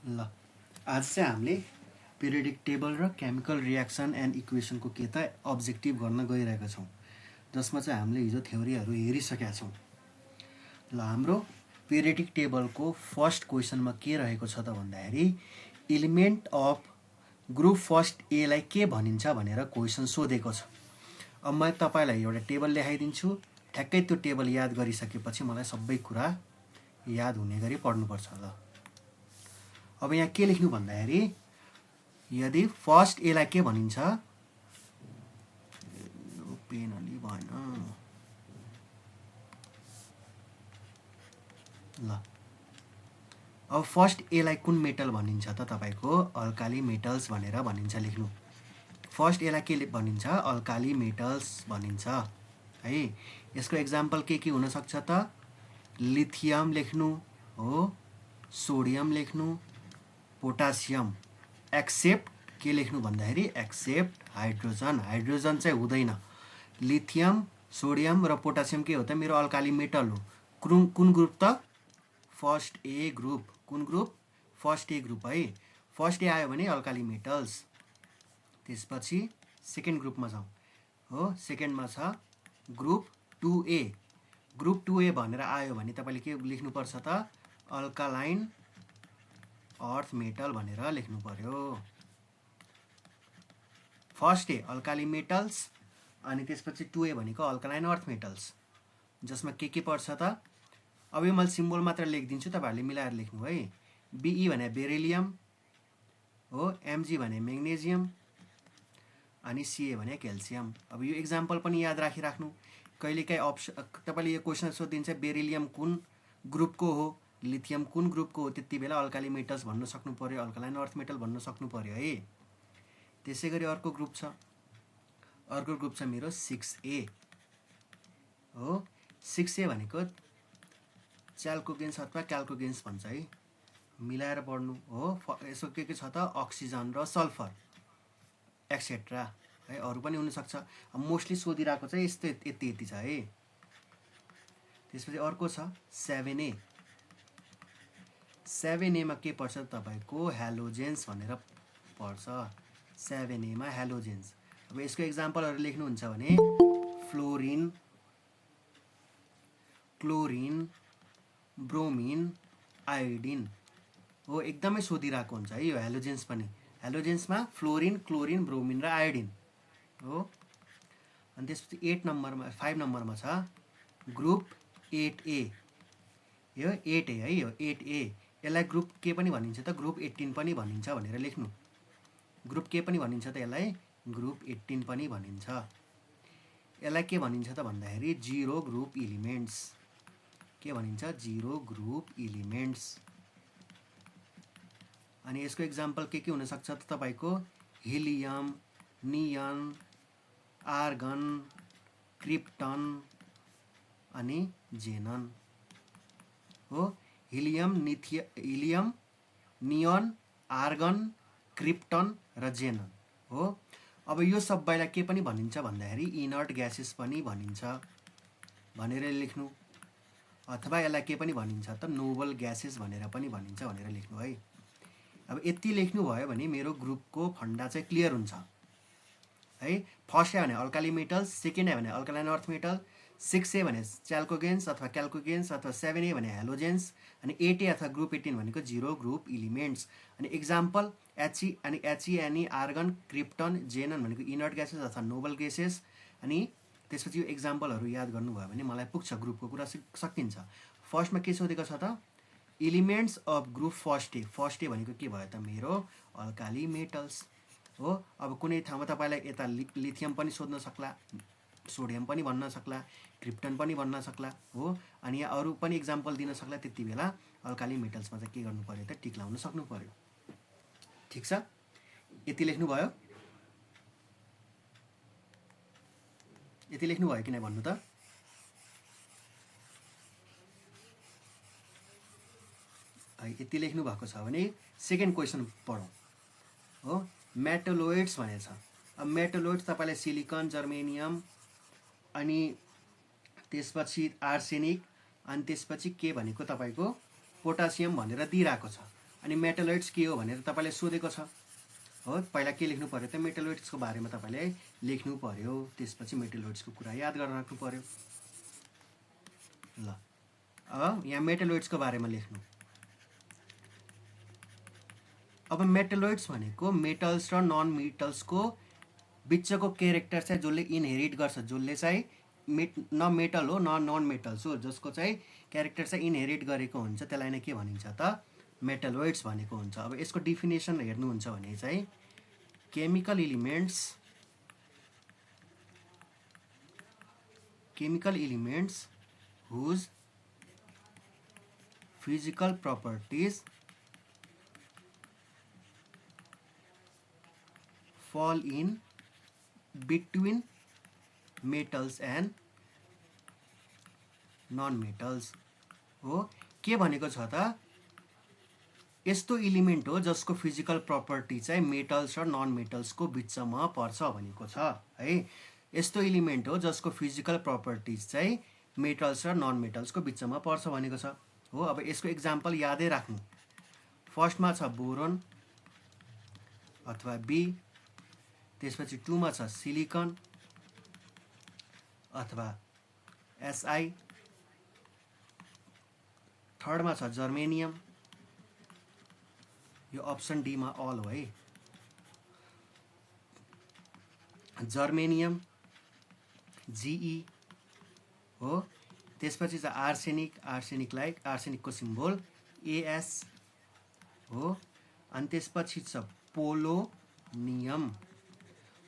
ल आज चाहिँ हामीले पिरियडिक टेबल र केमिकल रियाक्सन एन्ड इक्वेसनको के त अब्जेक्टिभ गर्न गइरहेका छौँ, जसमा चाहिँ हामीले हिजो थ्योरीहरू हेरिसकेका छौँ। ल हाम्रो पिरियडिक टेबलको फर्स्ट क्वेसनमा के रहेको छ त भन्दाखेरि एलिमेन्ट अफ ग्रुप फर्स्ट एलाई के भनिन्छ भनेर क्वेसन सोधेको छ। अब म तपाईँलाई एउटा टेबल लेखाइदिन्छु, ठ्याक्कै त्यो टेबल याद गरिसकेपछि मलाई सबै कुरा याद हुने गरी पढ्नुपर्छ। ल अब यहाँ के लेख्नु भन्दाखेरि यदि फर्स्ट एलाई के भनिन्छ, पेन अलि भएन। ल अब फर्स्ट एलाई कुन मेटल भनिन्छ त तपाईँको अल्काली मेटल्स भनेर भनिन्छ। लेख्नु फर्स्ट एलाई के भनिन्छ, अल्काली मेटल्स भनिन्छ है। यसको एक्जाम्पल के हुनसक्छ त, लिथियम लेख्नु हो, सोडियम लेख्नु, पोटासियम, एक्सेप्ट के लेख्नु भन्दाखेरि एक्सेप्ट हाइड्रोजन। हाइड्रोजन चाहिँ हुँदैन। लिथियम, सोडियम र पोटासियम के हो त, मेरो अल्काली मेटल हो। कुन ग्रुप त, फर्स्ट ए ग्रुप। कुन ग्रुप, फर्स्ट ए ग्रुप है। फर्स्ट ए आयो भने अल्काली मेटल्स। त्यसपछि सेकेन्ड ग्रुपमा जाउँ हो, सेकेन्डमा छ ग्रुप 2A। ग्रुप 2A भनेर आयो भने तपाईँले के लेख्नुपर्छ त, अल्कालाइन अर्थ मेटल भनेर लेख्नु पर्यो। फर्स्ट ए अल्काली मेटल्स अनि त्यसपछि 2A भनेको अल्कालाइन अर्थ मेटल्स, जसमा के पर्छ त। अब यो मैले सिम्बल मात्र लेखिदिन्छु, तपाईँहरूले मिलाएर लेख्नु है। BE भने बेरिलियम हो, MG भने म्याग्नेजियम अनि CA भने क्याल्सियम। अब यो एक्जाम्पल पनि याद राखिराख्नु। कहिलेकाहीँ तपाईँले यो क्वेसन सोधिदिन्छ बेरिलियम कुन ग्रुपको हो, लिथियम कुन ग्रुपको हो, त्यति बेला अल्काली मेटल्स भन्न सक्नु पर्यो, अल्कालाइन अर्थ मेटल भन्न सक्नु पर्यो है। त्यसै गरी अर्को ग्रुप छ, अर्को ग्रुप छ मेरो 6A हो। 6A भनेको च्याल्कोगेन्स अथवा क्याल्कोगेन्स भन्छ है, मिलाएर पढ्नु हो। यसो के छ त, अक्सिजन र सल्फर एक्सेट्रा है, अरू पनि हुनसक्छ। अब मोस्टली सोधिरहेको चाहिँ यस्तो यति छ है। त्यसपछि अर्को छ 7A। 7A मा के पर्छ तपाईँको, हेलोजेन्स भनेर पर्छ। 7A मा हेलोजेन्स। अब यसको एक्जाम्पलहरू लेख्नुहुन्छ भने फ्लोरिन, क्लोरिन, ब्रोमिन, आयोडिन हो। एकदमै सोधिरहेको हुन्छ है यो हेलोजेन्स पनि। हेलोजेन्समा फ्लोरिन, क्लोरिन, ब्रोमिन र आयोडिन हो। अनि त्यसपछि 5 नम्बरमा छ ग्रुप 8A। यो 8A है, यो 8A। यसलाई ग्रुप के पनि भनिन्छ त, ग्रुप 18 पनि भनिन्छ भनेर लेख्नु। ग्रुप के पनि भनिन्छ त, यसलाई ग्रुप 18 पनि भनिन्छ। यसलाई के भनिन्छ त भन्दाखेरि जिरो ग्रुप इलिमेन्ट्स। के भनिन्छ, जिरो ग्रुप इलिमेन्ट्स। अनि यसको एक्जाम्पल के हुनसक्छ त तपाईँको, हिलियम, नियन, आर्गन, क्रिप्टन अनि जेनन हो। हिलियम, नियन, आर्गन, क्रिप्टन र जेनन हो। अब यो सबैलाई के पनि भनिन्छ भन्दाखेरि इनर्ट ग्यासेस पनि भनिन्छ भनेर लेख्नु, अथवा यसलाई के पनि भनिन्छ त, नोबल ग्यासेस भनेर पनि भनिन्छ भनेर लेख्नु है। अब यति लेख्नुभयो भने मेरो ग्रुपको फन्डा चाहिँ क्लियर हुन्छ है। फर्स्ट ए भने अल्काली मेटल्स, सेकेन्ड ए भने अल्कालाइन अर्थ मेटल, 6A भने च्याल्कोगेन्स अथवा क्याल्कोगेन्स अथवा 7A भने हेलोजेन्स अनि 8A अथवा ग्रुप 18 भनेको जिरो ग्रुप इलिमेन्ट्स। अनि एक्जाम्पल He, आर्गन, क्रिप्टन, जेनन भनेको इनर्ट ग्यासेस अथवा नोबल ग्यासेस। अनि त्यसपछि यो एक्जाम्पलहरू याद गर्नुभयो भने मलाई पुग्छ, ग्रुपको कुरा सकिन्छ। फर्स्टमा के सोधेको छ त, elements of group first A. First A भनेको के भयो त, मेरो अल्काली मेटल्स हो। अब कुनै ठाउँमा तपाईँलाई यता लिथियम पनि सोध्न सक्ला, सोडियम पनि भन्न सक्ला, क्रिप्टन पनि भन्न सक्ला हो। अनि यहाँ अरू पनि एक्जाम्पल दिन सक्ला। त्यति बेला अल्काली मेटल्समा चाहिँ के गर्नु पर्यो त, टिक लाउन सक्नु पर्यो। ठिक छ, यति लेख्नुभयो, यति लेख्नुभयो कि नै भन्नु त। यति लेख्नु भएको छ भने सेकेन्ड क्वेसन पढौँ हो। मेटलोइड्स भनेको छ। अब मेटलोइड्स तपाईँलाई सिलिकन, जर्मेनियम अनि त्यसपछि आर्सेनिक अनि त्यसपछि के भनेको तपाईँको पोटासियम भनेर दिइरहेको छ अनि मेटलोइड्स के हो भनेर तपाईँले सोधेको छ हो। पहिला के लेख्नु पर्यो त मेटलोइड्सको बारेमा तपाईँले लेख्नु पर्यो, त्यसपछि मेटलोइड्सको कुरा याद गर्न राख्नु पर्यो। ल अब यहाँ मेटलोइड्सको बारेमा लेख्नु। अब मेटलोइड्स भनेको मेटल्स र नन मेटल्सको बिचको क्यारेक्टर चाहिँ जसले इनहेरिट गर्छ, जसले चाहिँ न मेटल हो न नन मेटल्स हो, जसको चाहिँ क्यारेक्टर चाहिँ इनहेरिट गरेको हुन्छ, त्यसलाई नै के भनिन्छ त मेटलोइड्स भनेको हुन्छ। अब यसको डिफिनेसन हेर्नुहुन्छ भने चाहिँ chemical elements whose physical properties fall in between metals and non-metals हो। के भनेको छ त यस्तो इलिमेन्ट हो जसको फिजिकल प्रपर्टी चाहिँ मेटल्स र नन मेटल्सको बिचमा पर्छ भनेको छ है। यस्तो इलिमेन्ट हो जसको फिजिकल प्रपर्टिज चाहिँ मेटल्स र नन मेटल्सको बिचमा पर्छ भनेको छ हो। अब यसको इक्जाम्पल यादै राख्नु। फर्स्टमा छ बोरोन अथवा बी, त्यसपछि 2 मा छ सिलिकन अथवा एसआई, थर्डमा छ जर्मेनियम, यो अप्सन डी मा अल हो है, जर्मेनियम जीई हो। त्यसपछि चाहिँ आर्सेनिकलाई आर्सेनिकको सिम्बल एएस हो। अनि त्यसपछि छ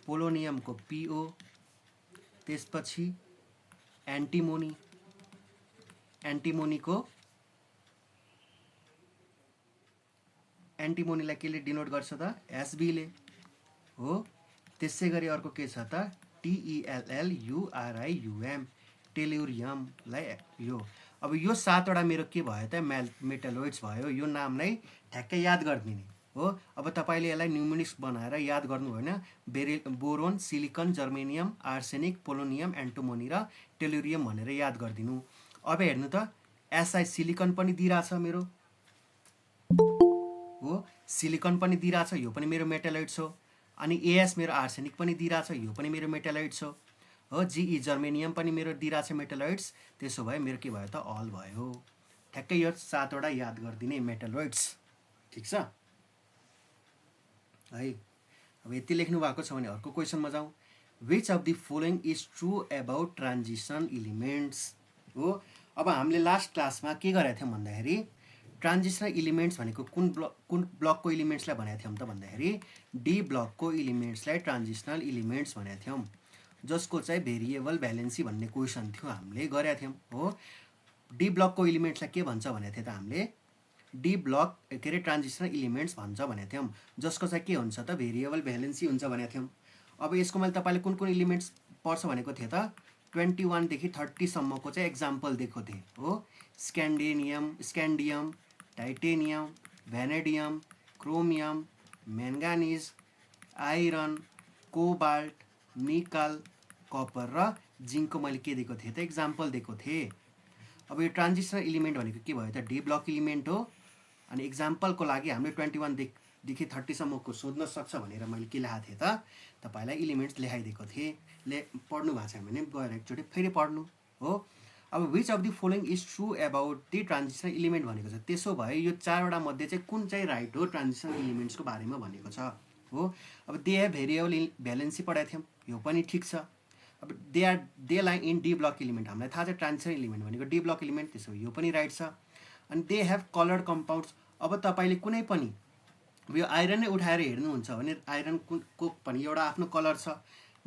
पोलोनियमको पिओ, त्यसपछि एन्टिमोनीलाई केले डिनोट गर्छ त एसबी ले हो। त्यसै गरी अर्को के छ त TELLURIUM टेल्युरियमलाई यो। अब यो 7वटा मेरो के भयो त मेटलोइड्स भयो। यो नामलाई ठ्याक्कै याद गरिदिने हो। अब तपाईँले यसलाई न्युमेरिक्स बनाएर याद गर्नु होइन। Boron, silicon, germanium, arsenic, polonium, antimony र टेल्युरियम भनेर याद गरिदिनु। अब हेर्नु त एसआई सिलिकन पनि दिइरहेछ मेरो हो, सिलिकन पनि दिइरहेछ, यो पनि मेरो मेटलोइड्स हो। अनि एएस मेरो आर्सेनिक पनि दिइरहेछ, यो पनि मेरो मेटलोइड्स हो। जीई जर्मेनियम पनि मेरो दिइरहेछ मेटलोइड्स। त्यसो भए मेरो के भयो त अल भयो। ठ्याक्कै यो 7वटा याद गरिदिने मेटलोइड्स। ठिक छ है। अब यति लेख्नु भएको छ भने अर्को क्वेसनमा जाउँ। Which of the following is true about transition elements हो। अब हामीले लास्ट क्लासमा के गरेका थियौँ भन्दाखेरि ट्रान्जिसनल इलिमेन्ट्स भनेको कुन ब्लकको इलिमेन्ट्सलाई भनेको थियौँ त भन्दाखेरि डी ब्लकको इलिमेन्ट्सलाई ट्रान्जिसनल इलिमेन्ट्स भनेको थियौँ, जसको चाहिँ भेरिएबल भ्यालेन्सी भन्ने क्वेसन थियो हामीले गरेका थियौँ हो। डी ब्लकको इलिमेन्ट्सलाई के भन्छ भनेको थियो त हामीले डी ब्लक के अरे ट्रान्जिसनल इलिमेन्ट्स भन्छ भनेको थियौँ, जसको चाहिँ के हुन्छ त भेरिएबल भ्यालेन्सी हुन्छ भनेको थियौँ। अब यसको मैले तपाईँले कुन कुन इलिमेन्ट्स पर्छ भनेको थिएँ त 21 देखि 30 सम्मको चाहिँ एक्जाम्पल दिएको थिएँ हो। स्क्यान्डियम, टाइटेनियम, भ्यानेडियम, क्रोमियम, म्याङ्गानिज, आइरन, कोबाल्ट, निकल, कपर र जिङ्कको मैले के दिएको थिएँ त एक्जाम्पल दिएको थिएँ। अब यो ट्रान्जिसनल इलिमेन्ट भनेको के भयो त डी ब्लक इलिमेन्ट हो। अनि एक्जाम्पलको लागि हामीले 21 देखि 30 सम्मको सोध्न सक्छ भनेर मैले के लेखाएको थिएँ त तपाईँलाई इलिमेन्ट्स लेखाइदिएको थिएँ। पढ्नु भएको छ भने गएर एकचोटि फेरि पढ्नु हो। अब which of the following is true about the transitional element भनेको छ। त्यसो भए यो 4वटा मध्ये चाहिँ कुन चाहिँ राइट हो ट्रान्जिसनल इलिमेन्ट्सको बारेमा भनेको छ हो। अब दे हेभ भेरिएबल भ्यालेन्सी पढाएको थियौँ, यो पनि ठिक छ। अब they line in D block element, हामीलाई थाहा छ ट्रान्जिसनल इलिमेन्ट भनेको डी ब्लक इलिमेन्ट, त्यसो यो पनि राइट छ। अनि दे हेभ कलर्ड कम्पाउन्ड्स। अब तपाईँले कुनै पनि यो आइरन नै उठाएर हेर्नुहुन्छ भने आइरनको पनि एउटा आफ्नो कलर छ,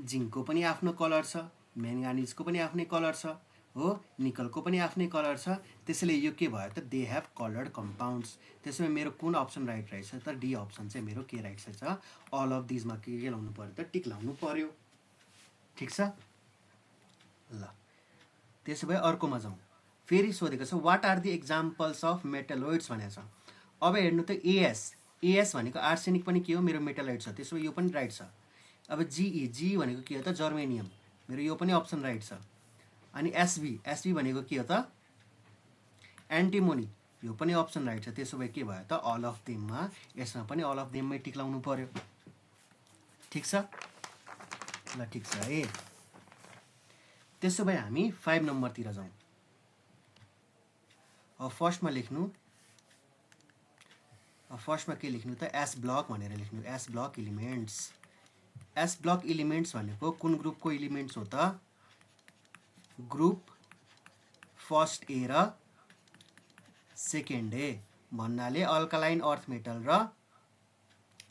जिङ्कको पनि आफ्नो कलर छ, म्याङ्गानिजको पनि आफ्नै कलर छ हो, निकलको पनि आफ्नै कलर छ। त्यसैले यो के भयो त दे हेभ कलर्ड कम्पाउन्ड्स। त्यसैले मेरो कुन अप्सन राइट रहेछ त डी अप्सन चाहिँ मेरो के राइट रहेछ। अल अफ दिजमा के लाउनु पऱ्यो त टिक लाउनु पर्यो। ठिक छ ल। त्यसो भए अर्कोमा जाउँ। फेरि सोधेको छ what are the examples of metalloids भनेको छ। अब हेर्नु त एएस भनेको आर्सेनिक पनि के हो मेरो मेटलोइड छ, त्यसो यो पनि राइट छ। अब जी भनेको के हो त जर्मेनियम, मेरो यो पनि अप्सन राइट छ। अनि एसबी भनेको के हो त एन्टिमोनी, यो पनि अप्सन राइट छ। त्यसो भए के भयो त अल अफ देममा, यसमा पनि अल अफ देममै टिक लाउनु पर्यो। ठिक छ ल, ठिक छ है। त्यसो भए हामी 5 नम्बरतिर जाउँ। अब फर्स्टमा लेख्नु, फर्स्टमा के लेख्नु त एस ब्लक भनेर लेख्नु, S block elements. S block elements भनेको कुन ग्रुपको इलिमेन्ट्स हो त? ग्रुप फर्स्ट ए र सेकेन्ड ए भन्नाले अल्कालाइन अर्थ मेटल र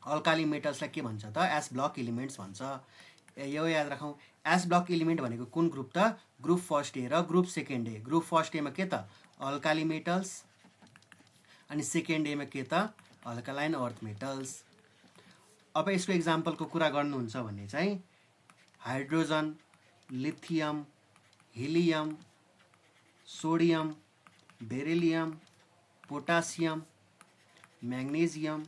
अल्काली मेटल्सलाई के भन्छ त? एस ब्लक इलिमेन्ट्स भन्छ। यो याद राखौँ, एस ब्लक इलिमेन्ट भनेको कुन ग्रुप त? ग्रुप फर्स्ट ए र ग्रुप सेकेन्ड ए। ग्रुप फर्स्ट एमा के त? अल्काली मेटल्स, अनि सेकेन्ड एमा के त? Alkaline earth metals. अब यसको इक्जाम्पलको कुरा गर्नुहुन्छ भने चाहिँ hydrogen, lithium, helium, sodium, beryllium, potassium, magnesium,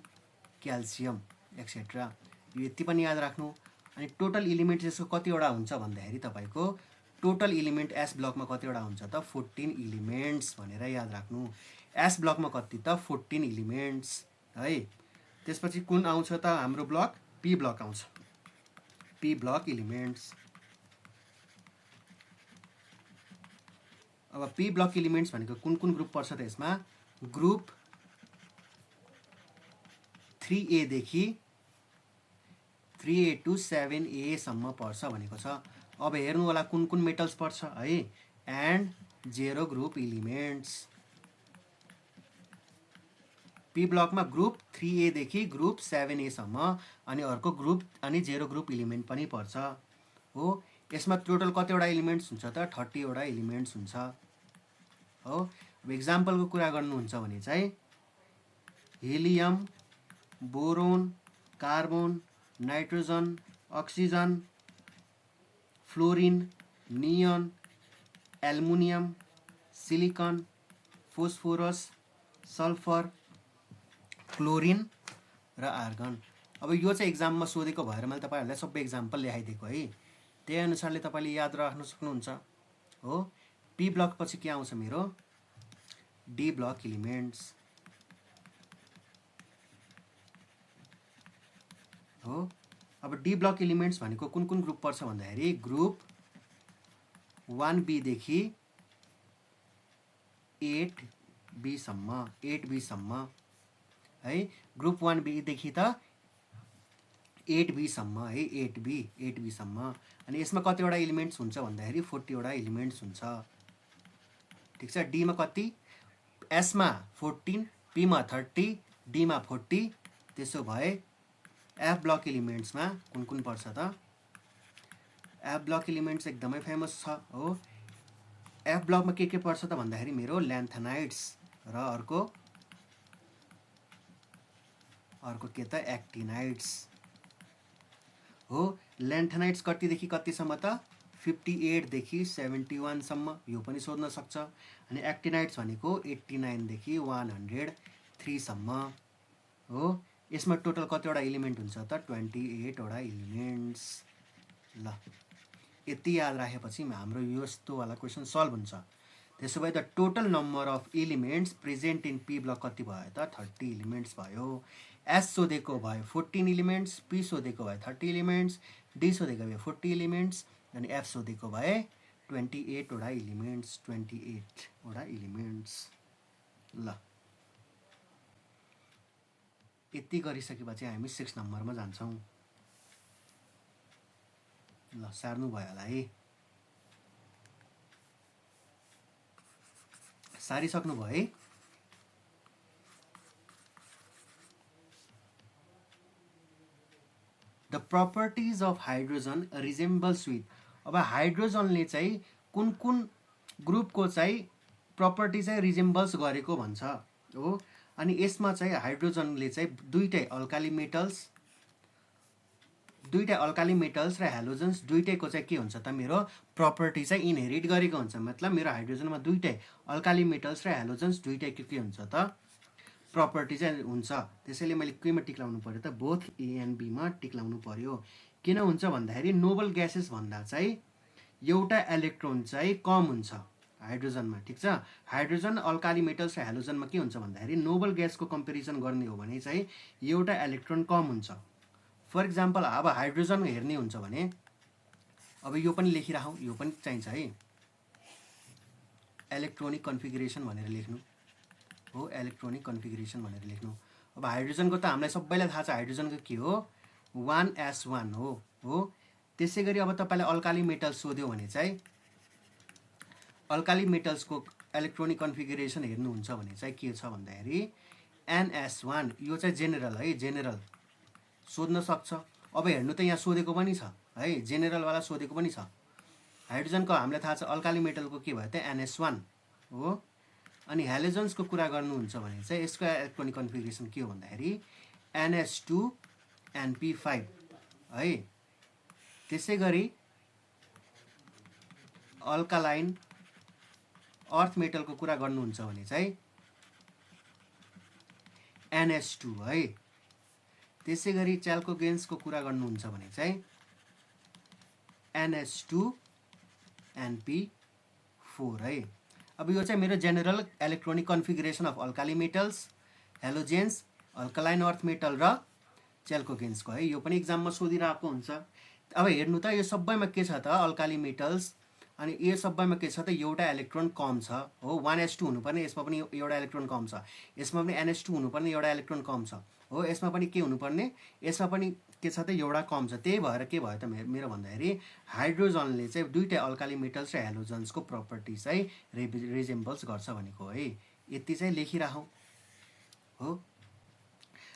calcium etcetera. यो यति पनि याद राख्नु। अनि टोटल इलिमेन्ट यसको कतिवटा हुन्छ भन्दाखेरि तपाईँको टोटल इलिमेन्ट एस ब्लकमा कतिवटा हुन्छ त? 14 इलिमेन्ट्स भनेर याद राख्नु। एस ब्लकमा कति त? 14 इलिमेन्ट्स है। त्यसपछि कुन आउँछ त हाम्रो ब्लक? पी ब्लक आउँछ, पी ब्लक इलिमेन्ट्स। अब पी ब्लक इलिमेन्ट्स भनेको कुन कुन ग्रुप पर्छ त यसमा? ग्रुप 3A देखि 3A to 7A सम्म पर्छ भनेको छ। अब हेर्नु होला कुन कुन मेटल्स पर्छ है। And zero group elements. P ब्लकमा ग्रुप 3A देखि ग्रुप 7A सम्म, अनि अर्को ग्रुप अनि जेरो ग्रुप इलिमेन्ट पनि पर्छ हो। यसमा टोटल कतिवटा इलिमेन्ट्स हुन्छ त? 30 वटा इलिमेन्ट्स हुन्छ हो। अब इक्जाम्पलको कुरा गर्नुहुन्छ भने चाहिँ helium, boron, carbon, nitrogen, oxygen, fluorine, neon, aluminium, silicon, phosphorus, sulphur, chlorine र आर्गन। अब यो चाहिँ इक्जाममा सोधेको भएर मैले तपाईँहरूलाई सबै इक्जाम्पल ल्याइदिएको है। त्यही अनुसारले तपाईँले याद राख्न सक्नुहुन्छ हो। पी ब्लक पछि के आउँछ मेरो? डी ब्लक इलिमेन्ट्स हो। अब डी ब्लक इलिमेन्ट्स भनेको कुन कुन ग्रुप पर्छ भन्दाखेरि ग्रुप 1B देखि 8B सम्म है। ग्रुप 1B देखि त 8B सम्म है, 8B सम्म। अनि यसमा कतिवटा इलिमेन्ट्स हुन्छ भन्दाखेरि 40 वटा इलिमेन्ट्स हुन्छ। ठिक छ। डीमा कति? एसमा 14, पीमा 30, डीमा 40। त्यसो भए एफ ब्लक इलिमेन्ट्समा कुन कुन पर्छ त? एफ ब्लक इलिमेन्ट्स एकदमै फेमस छ हो। एफ ब्लकमा के पर्छ त भन्दाखेरि मेरो ल्यान्थेनाइट्स र अर्को के त? एक्टिनाइट्स हो। ल्यान्थेनाइट्स कतिदेखि कतिसम्म त? 58 देखि 71 सम्म। यो पनि सोध्न सक्छ। अनि एक्टिनाइट्स भनेको 89 देखि 103 सम्म हो। यसमा टोटल कतिवटा इलिमेन्ट हुन्छ त? 28 वटा इलिमेन्ट्स। ल, यति याद राखेपछि हाम्रो यस्तोवाला क्वेसन सल्भ हुन्छ। त्यसो भए the total number of elements present in P block कति भयो त? 30 इलिमेन्ट्स भयो। एस सोधेको भयो 14 इलिमेन्ट्स, पी सोधेको भए 30 इलिमेन्ट्स, डी सोधेको भए 40 इलिमेन्ट्स, अनि एफ सोधेको भए 28 वटा इलिमेन्ट्स। 28 वटा इलिमेन्ट्स। ल, यति गरिसकेपछि हामी 6 नम्बरमा जान्छौँ। ल, सार्नु भयो होला है। सारिसक्नु भयो है। The properties of hydrogen resembles with. अब हाइड्रोजनले चाहिँ कुन कुन ग्रुपको चाहिँ प्रपर्टी चाहिँ रिजेम्बल्स गरेको भन्छ हो। अनि यसमा चाहिँ हाइड्रोजनले चाहिँ दुईटै अल्काली मेटल्स र हेलोजन्स दुईटैको चाहिँ के हुन्छ त? मेरो प्रपर्टी चाहिँ इनहेरिट गरेको हुन्छ। मतलब मेरो हाइड्रोजनमा दुईटै अल्काली मेटल्स र हेलोजन्स दुईटैको के हुन्छ त? प्रपर्टी चाहिँ हुन्छ। त्यसैले मैले केमा टिक लाउनु पर्यो त? बोथ ए एन्ड बीमा टिक लाउनु पर्यो। किन हुन्छ भन्दाखेरि नोबल ग्यासेस भन्दा चाहिँ एउटा इलेक्ट्रोन चाहिँ कम हुन्छ हाइड्रोजनमा, ठिक छ। हाइड्रोजन, अल्काली मेटल्स र हेलोजनमा के हुन्छ भन्दाखेरि नोबल ग्यासको कम्पेरिजन गर्ने हो भने चाहिँ एउटा इलेक्ट्रोन कम हुन्छ। फर इक्जाम्पल अब हाइड्रोजन हेर्ने हुन्छ भने अब यो पनि लेखिराखौँ, यो पनि चाहिन्छ है, इलेक्ट्रोनिक कन्फिगरेसन भनेर लेख्नु हो, इलेक्ट्रोनिक कन्फिगरेसन भनेर लेख्नु। अब हाइड्रोजनको त हामीलाई सबैलाई थाहा छ हाइड्रोजनको के हो, 1s1 हो। त्यसै गरी अब तपाईँलाई अल्काली मेटल्स सोध्यो भने चाहिँ अल्काली मेटल्सको इलेक्ट्रोनिक कन्फिगरेसन हेर्नुहुन्छ भने चाहिँ के छ भन्दाखेरि NS1, यो चाहिँ जेनेरल है, जेनेरल सोध्न सक्छ। अब हेर्नु त यहाँ सोधेको पनि छ है, जेनेरलवाला सोधेको पनि छ। हाइड्रोजनको हामीलाई थाहा छ अल्काली मेटलको के भयो त NS1 हो। अनि हेलोजन्सको कुरा गर्नुहुन्छ भने चाहिँ यसको इलेक्ट्रोनिक कन्फिगरेसन के हो भन्दाखेरि NS2 NP5 है। त्यसै गरी अल्कालाइन अर्थ मेटलको कुरा गर्नुहुन्छ भने चाहिँ NS2 है। त्यसै गरी च्याल्कोगेन्सको कुरा गर्नुहुन्छ भने चाहिँ NS2 NP4 है। अब यो चाहिँ मेरो general electronic configuration of alkali metals, halogens, alkaline earth metal र च्याल्कोगेन्सको है। यो पनि इक्जाममा सोधिरहेको हुन्छ। अब हेर्नु त यो सबैमा के छ त अल्काली मेटल्स, अनि यो सबैमा के छ त एउटा इलेक्ट्रोन कम छ हो। 1s2 हुनुपर्ने, यसमा पनि एउटा इलेक्ट्रोन कम छ। यसमा पनि NS2 हुनुपर्ने, एउटा इलेक्ट्रोन कम छ हो। यसमा पनि के हुनुपर्ने, यसमा पनि के छ त एउटा कम छ। त्यही भएर के भयो त मेरो भन्दाखेरि हाइड्रोजनले चाहिँ दुईटै अल्काली मेटल्स र हेलोजन्सको प्रपर्टी चाहिँ रिजेम्बल्स गर्छ भनेको है। यति चाहिँ लेखिराखौँ हो।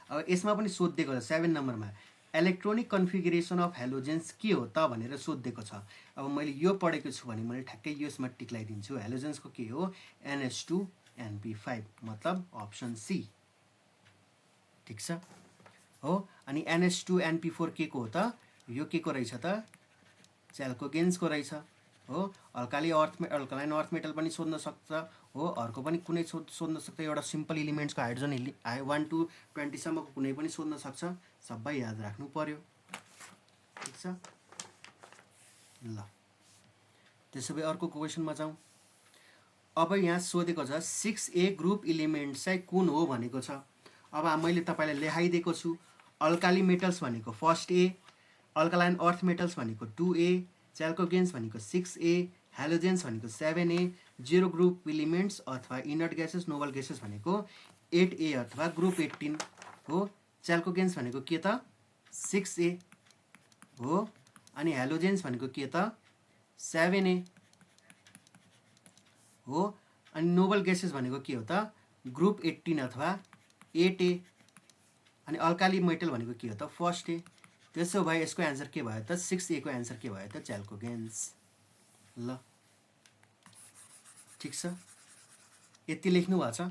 अब यसमा पनि सोधिदिएको छ 7 नम्बरमा इलेक्ट्रोनिक कन्फिगरेसन अफ हेलोजेन्स के हो त भनेर सोधिदिएको छ। अब मैले यो पढेको छु भने मैले ठ्याक्कै यसमा टिक लगाइदिन्छु। हेलोजेन्सको के हो NS2 NP5, मतलब अप्सन सी, ठिक छ हो। अनि NS2 NP4 के को हो त, यो के को रहेछ त च्याल्कोगेन्सको रहेछ हो। अल्कालाइन अर्थ मेटल पनि सोध्न सक्छ हो, अर्को पनि कुनै सोध्न सक्छ। एउटा सिम्पल इलिमेन्ट्सको हाइड्रोजन 1 to 20 सम्मको कुनै पनि सोध्न सक्छ। सबै याद राख्नु पर्यो, ठिक छ ल। त्यसो भए अर्को क्वेसनमा जाउँ। अब यहाँ सोधेको छ 6A ग्रुप इलिमेन्ट चाहिँ कुन हो भनेको छ। अब मैले तपाईँलाई लेखाइदिएको छु। अल्काली मेटल्स भनेको first A, alkaline earth metals भनेको 2A, च्याल्कोगेन्स भनेको 6A, हेलोजेन्स भनेको 7A, जेरो ग्रुप इलिमेन्ट्स अथवा इनर्ट ग्यासेस नोबल ग्यासेस भनेको 8A अथवा ग्रुप 18 हो। च्याल्कोगेन्स भनेको के त 6A हो। अनि हेलोजेन्स भनेको के त 7A हो। अनि नोबल ग्यासेस भनेको के हो त ग्रुप 18 अथवा 8A। अनि अल्काली मेटल भनेको के हो त फर्स्ट A। त्यसो भए यसको एन्सर के भयो त 6A को एन्सर के भयो त च्याल्कोगेन्स ल, ठिक छ। यति लेख्नु भएको छ।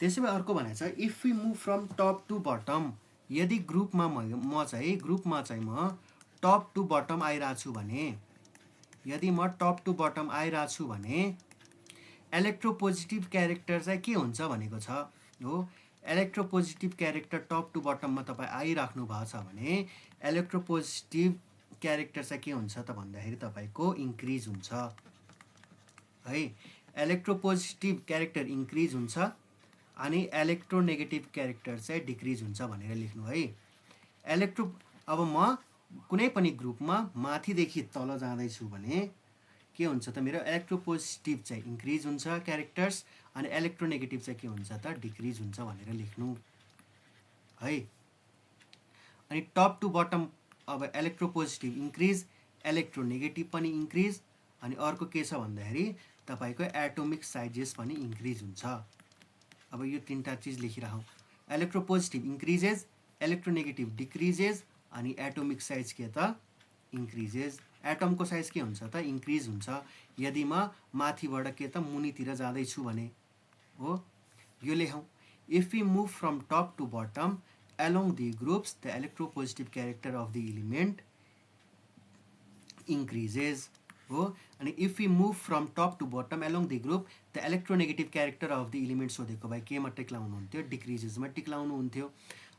त्यसो भए अर्को भनेको छ if we move from top to bottom, यदि ग्रुपमा म चाहिँ टप टु बटम आइरहेको छु भने, यदि म टप टु बटम आइरहेको छु भने इलेक्ट्रोपोजिटिभ क्यारेक्टर चाहिँ के हुन्छ भनेको छ हो। इलेक्ट्रोपोजिटिभ क्यारेक्टर टप टु बटममा तपाईँ आइराख्नु भएको छ भने इलेक्ट्रोपोजिटिभ क्यारेक्टर चाहिँ के हुन्छ त भन्दाखेरि तपाईँको इन्क्रिज हुन्छ है। इलेक्ट्रोपोजिटिभ क्यारेक्टर इन्क्रिज हुन्छ अनि इलेक्ट्रोनेगेटिभ क्यारेक्टर चाहिँ डिक्रिज हुन्छ भनेर लेख्नु है। अब म कुनै पनि ग्रुपमा माथिदेखि तल जाँदैछु भने के हुन्छ त मेरो इलेक्ट्रोपोजिटिभ चाहिँ इन्क्रिज हुन्छ क्यारेक्टर्स, अनि इलेक्ट्रोनेगेटिभ चाहिँ के हुन्छ त डिक्रिज हुन्छ भनेर लेख्नु है। अनि टप टु बटम अब इलेक्ट्रोपोजिटिभ इन्क्रिज, इलेक्ट्रोनेगेटिभ पनि इन्क्रिज, अनि अर्को के छ भन्दाखेरि तपाईँको एटोमिक साइजेस पनि इन्क्रिज हुन्छ। अब यो तीनटा चिज लेखिराखौँ। इलेक्ट्रोपोजिटिभ इन्क्रिजेज, इलेक्ट्रोनेगेटिभ डिक्रिजेज, अनि एटोमिक साइज के त इन्क्रिजेज। एटमको साइज के हुन्छ त इन्क्रिज हुन्छ यदि म माथिबाट के त मुनितिर जाँदैछु भने हो। यो लेखौँ if we move from top to bottom along the groups the electropositive character of the element increases हो। अनि if we move from top to bottom along the group the electronegative character of the element सोधेको भए केमा टिक लाउनु हुन्थ्यो, डिक्रिजेसमा टिक लाउनु हुन्थ्यो।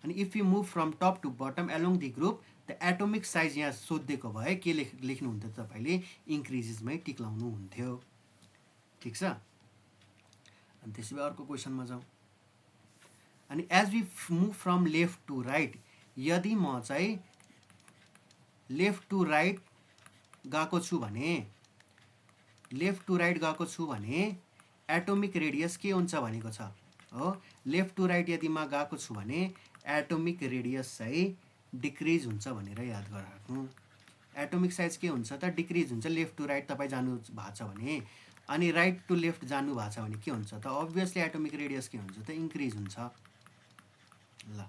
अनि if we move from top to bottom along the group the atomic size यहाँ सोधिएको भए के लेख्नुहुन्थ्यो तपाईँले इन्क्रिजेसमै टिक्लाउनु हुन्थ्यो। ठिक छ। अनि त्यसै भए अर्को क्वेसनमा जाउँ। अनि as we move from left to right, यदि म चाहिँ लेफ्ट टु राइट गएको छु भने, लेफ्ट टु राइट गएको छु भने एटोमिक रेडियस के हुन्छ भनेको छ हो। लेफ्ट टु राइट यदि म गएको छु भने एटोमिक रेडियस चाहिँ डिक्रिज हुन्छ भनेर याद गराख्नु। एटोमिक साइज के हुन्छ त डिक्रिज हुन्छ। लेफ्ट टु राइट तपाईँ जानु भएको छ भने अनि राइट टु लेफ्ट जानु भएको छ भने के हुन्छ त अभियसली एटोमिक रेडियस के हुन्छ त इन्क्रिज हुन्छ। ल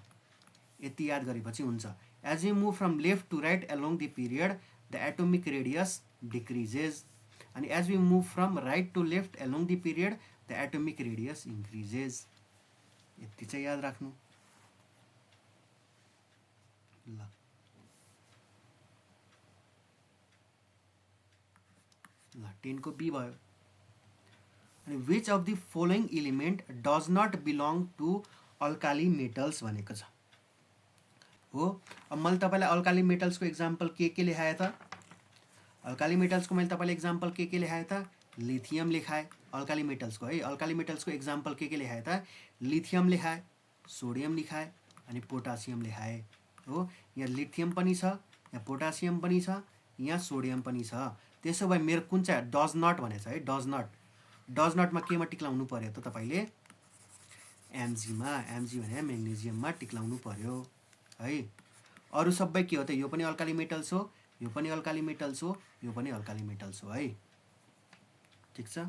यति याद गरेपछि हुन्छ। As you move from left to right along the period the atomic radius decreases. अनि as we move from right to left along the period the atomic radius increases. यति चाहिँ याद राख्नु। ल ल 10 को बी भयो। अनि which of the following element does not belong to alkali metals भनेको छ हो। अब मैले तपाईँलाई अल्काली मेटल्सको इक्जाम्पल के लेखाएँ त? अल्काली मेटल्सको मैले तपाईँलाई इक्जाम्पल के लेखाएँ त? लिथियम लेखाएँ अल्काली मेटल्सको है। अल्काली मेटल्सको इक्जाम्पल के लेखाएँ त? लिथियम लेखाएँ, सोडियम लेखाएँ अनि पोटासियम लेखाएँ हो। यहाँ लिथियम पनि छ, यहाँ पोटासियम पनि छ, यहाँ सोडियम पनि छ। त्यसो भए मेरो कुन चाहिँ डज नट भनेछ है, डज नट। डज नटमा केमा टिक्लाउनु पर्यो त तपाईँले? एमजीमा। एमजी भने म्याग्नेजियममा टिक्लाउनु पर्यो है। अरू सबै के हो त? यो पनि अल्काली मेटल्स हो, यो पनि अल्काली मेटल्स हो, यो पनि अल्काली मेटल्स हो है। ठिक छ।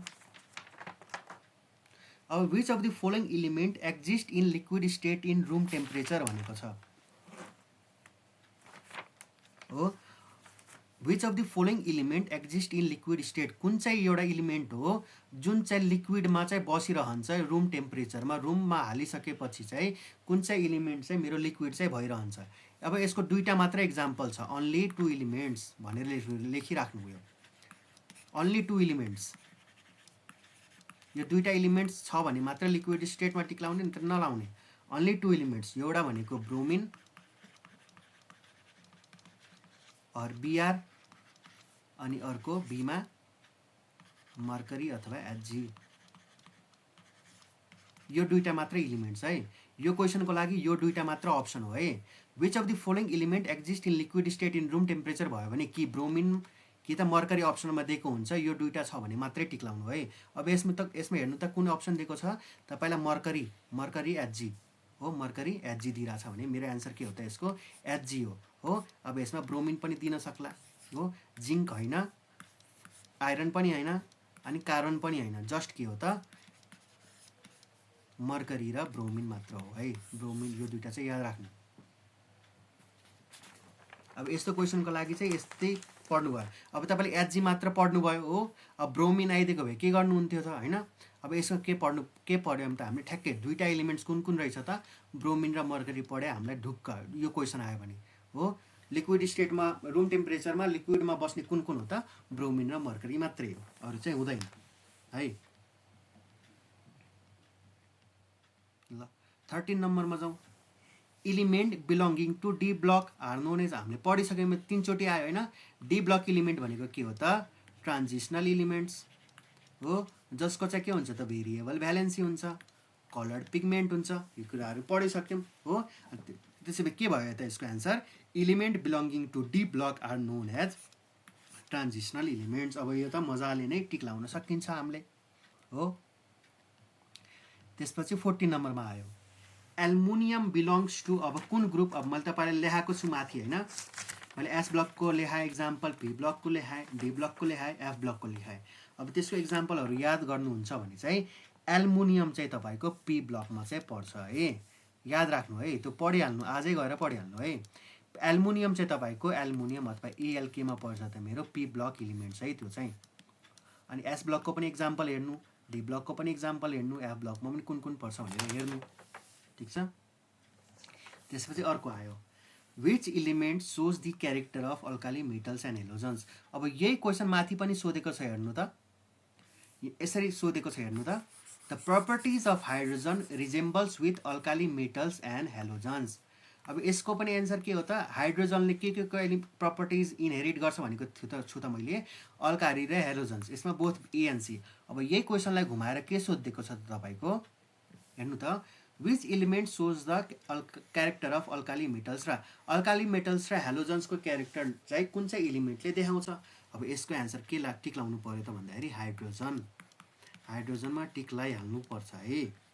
अब which of the following element exist in liquid state in room temperature भनेको छ हो। Which of the following element exist in liquid state, कुन चाहिँ एउटा इलिमेन्ट हो जुन चाहिँ लिक्विडमा चाहिँ बसिरहन्छ रुम टेम्परेचरमा, रुममा हालिसकेपछि चाहिँ कुन चाहिँ इलिमेन्ट चाहिँ मेरो लिक्विड चाहिँ भइरहन्छ। अब यसको दुईवटा मात्र इक्जाम्पल छ, अन्ली टु इलिमेन्ट्स भनेर लेखिराख्नु यो। अन्ली टु इलिमेन्ट्स, यो दुईवटा इलिमेन्ट्स छ भने मात्र लिक्विड स्टेटमा टिक्लाउने, नि त नलाउने। अन्ली टु इलिमेन्ट्स, एउटा भनेको ब्रोमिन और बीआर अनि अर्को बीमा मर्करी अथवा एचजी। यो दुईटा मात्र इलिमेन्ट्स है। यो क्वेसनको लागि यो दुईटा मात्र अप्सन हो है। Which of the following element exist in liquid state in room temperature भयो भने कि ब्रोमिन कि त मर्करी अप्सनमा दिएको हुन्छ। यो दुईटा छ भने मात्रै टिक्लाउनु है। अब यसमा हेर्नु त कुन अप्सन दिएको छ तपाईँलाई? मर्करी एचजी हो। मर्करी एचजी दिइरहेछ भने मेरो एन्सर के हो त यसको? एचजी हो। अब यसमा ब्रोमिन पनि दिन सक्ला हो, जिङ्क होइन, आइरन पनि होइन अनि कार्बन पनि होइन, जस्ट के हो त मर्करी र ब्रोमिन मात्र हो है। ब्रोमिन, यो दुईटा चाहिँ याद राख्नु। अब यस्तो क्वेसनको लागि चाहिँ यस्तै पढ्नु भयो। अब तपाईँले एचजी मात्र पढ्नुभयो हो। अब ब्रोमिन आइदिएको भए के गर्नुहुन्थ्यो त होइन। अब यसमा के पढ्यो भने त हामीले ठ्याक्कै दुईटा एलिमेन्ट्स कुन कुन रहेछ त? ब्रोमिन र मर्करी पढे हामीलाई ढुक्क यो क्वेसन आयो भने हो। लिक्विड स्टेटमा रुम टेम्परेचरमा लिक्विडमा बस्ने कुन कुन हो त? ब्रोमिन र मर्करी मात्रै हो, अरू चाहिँ हुँदैन है। ल 13 नम्बरमा जाउँ। Element belonging to D block are known as, हामीले पढिसक्यौँ, 3 चोटि आयो होइन। डी ब्लक इलिमेन्ट भनेको के हो त? ट्रान्जिसनल इलिमेन्ट्स हो, जसको चाहिँ के हुन्छ त? भेरिएबल भ्यालेन्सी हुन्छ, कलर्ड पिगमेन्ट हुन्छ। यो कुराहरू पढिसक्यौँ हो। त्यसो भए के भयो त यसको answer? Element belonging to D block are known as transitional elements. अब यो त मजाले नै टिक्लाउन सकिन्छ हामीले हो। त्यसपछि 14 नम्बरमा आयो एल्युमिनियम बिलोङ्स टु, अब कुन ग्रुप? अब मैले तपाईँलाई लेखाएको छु माथि होइन। मैले एस ब्लकको लेखाएँ इक्जाम्पल, पी ब्लकको लेखाएँ, डी ब्लकको लेखाएँ, एफ ब्लकको लेखाएँ। अब त्यसको इक्जाम्पलहरू याद गर्नुहुन्छ भने चाहिँ एल्युमिनियम चाहिँ तपाईँको पी ब्लकमा चाहिँ पर्छ है। याद राख्नु है, त्यो पढिहाल्नु, आजै गएर पढिहाल्नु है। एल्युमिनियम चाहिँ तपाईँको एल्युमिनियम अथवा एएलकेमा पर्छ त मेरो पी ब्लक इलिमेन्ट्स है त्यो चाहिँ। अनि एस ब्लकको पनि इक्जाम्पल हेर्नु, डी ब्लकको पनि इक्जाम्पल हेर्नु, एफ ब्लकमा पनि कुन कुन पर्छ भनेर हेर्नु। ठिक छ। त्यसपछि अर्को आयो which element shows the character of alkali metals and halogens. अब यही क्वेसन माथि पनि सोधेको छ, हेर्नु त यसरी सोधेको छ, हेर्नु त। The properties of hydrogen resembles with alkali metals and halogens. अब यसको पनि एन्सर के हो त, हाइड्रोजनले के प्रपर्टिज इनहेरिट गर्छ भनेको छु त मैले, अल्काली र हेलोजन्स, यसमा बोथ ए एन्ड सी। अब यही क्वेसनलाई घुमाएर के सोधिएको छ त तपाईँको, हेर्नु त, which element shows the character of alkali metals, र अल्काली मेटल्स र हेलोजन्सको क्यारेक्टर चाहिँ कुन चाहिँ इलिमेन्टले देखाउँछ। अब यसको एन्सर के टिक लाउनु पर्यो त भन्दाखेरि हाइड्रोजन, हाइड्रोजनमा टिक लगाइहाल्नु पर्छ है।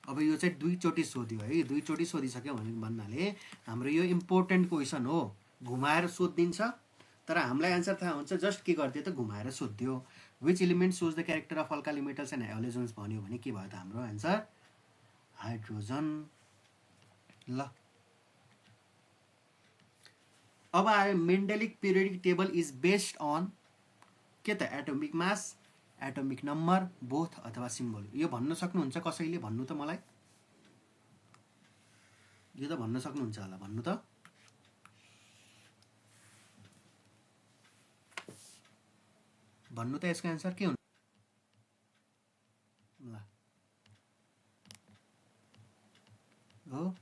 अब यो चाहिँ दुईचोटि सोध्यो है, दुईचोटि सोधिसक्यो भन्नाले हाम्रो यो इम्पोर्टेन्ट क्वेसन हो, घुमाएर सोधिदिन्छ, तर हामीलाई एन्सर थाहा हुन्छ, जस्ट के गरिदियो त घुमाएर सोधिदियो। Which element shows the character of alkali metals and halogens भन्यो भने के भयो त हाम्रो एन्सर हाइड्रोजन। ल अब आयो Mendeleev periodic table is based on के त, atomic mass, atomic number, both अथवा सिम्बल। यो भन्न सक्नुहुन्छ कसैले, भन्नु त मलाई, यो त भन्न सक्नुहुन्छ होला, भन्नु त। भन्नु त यसको एन्सर के हुन्छ। ल हो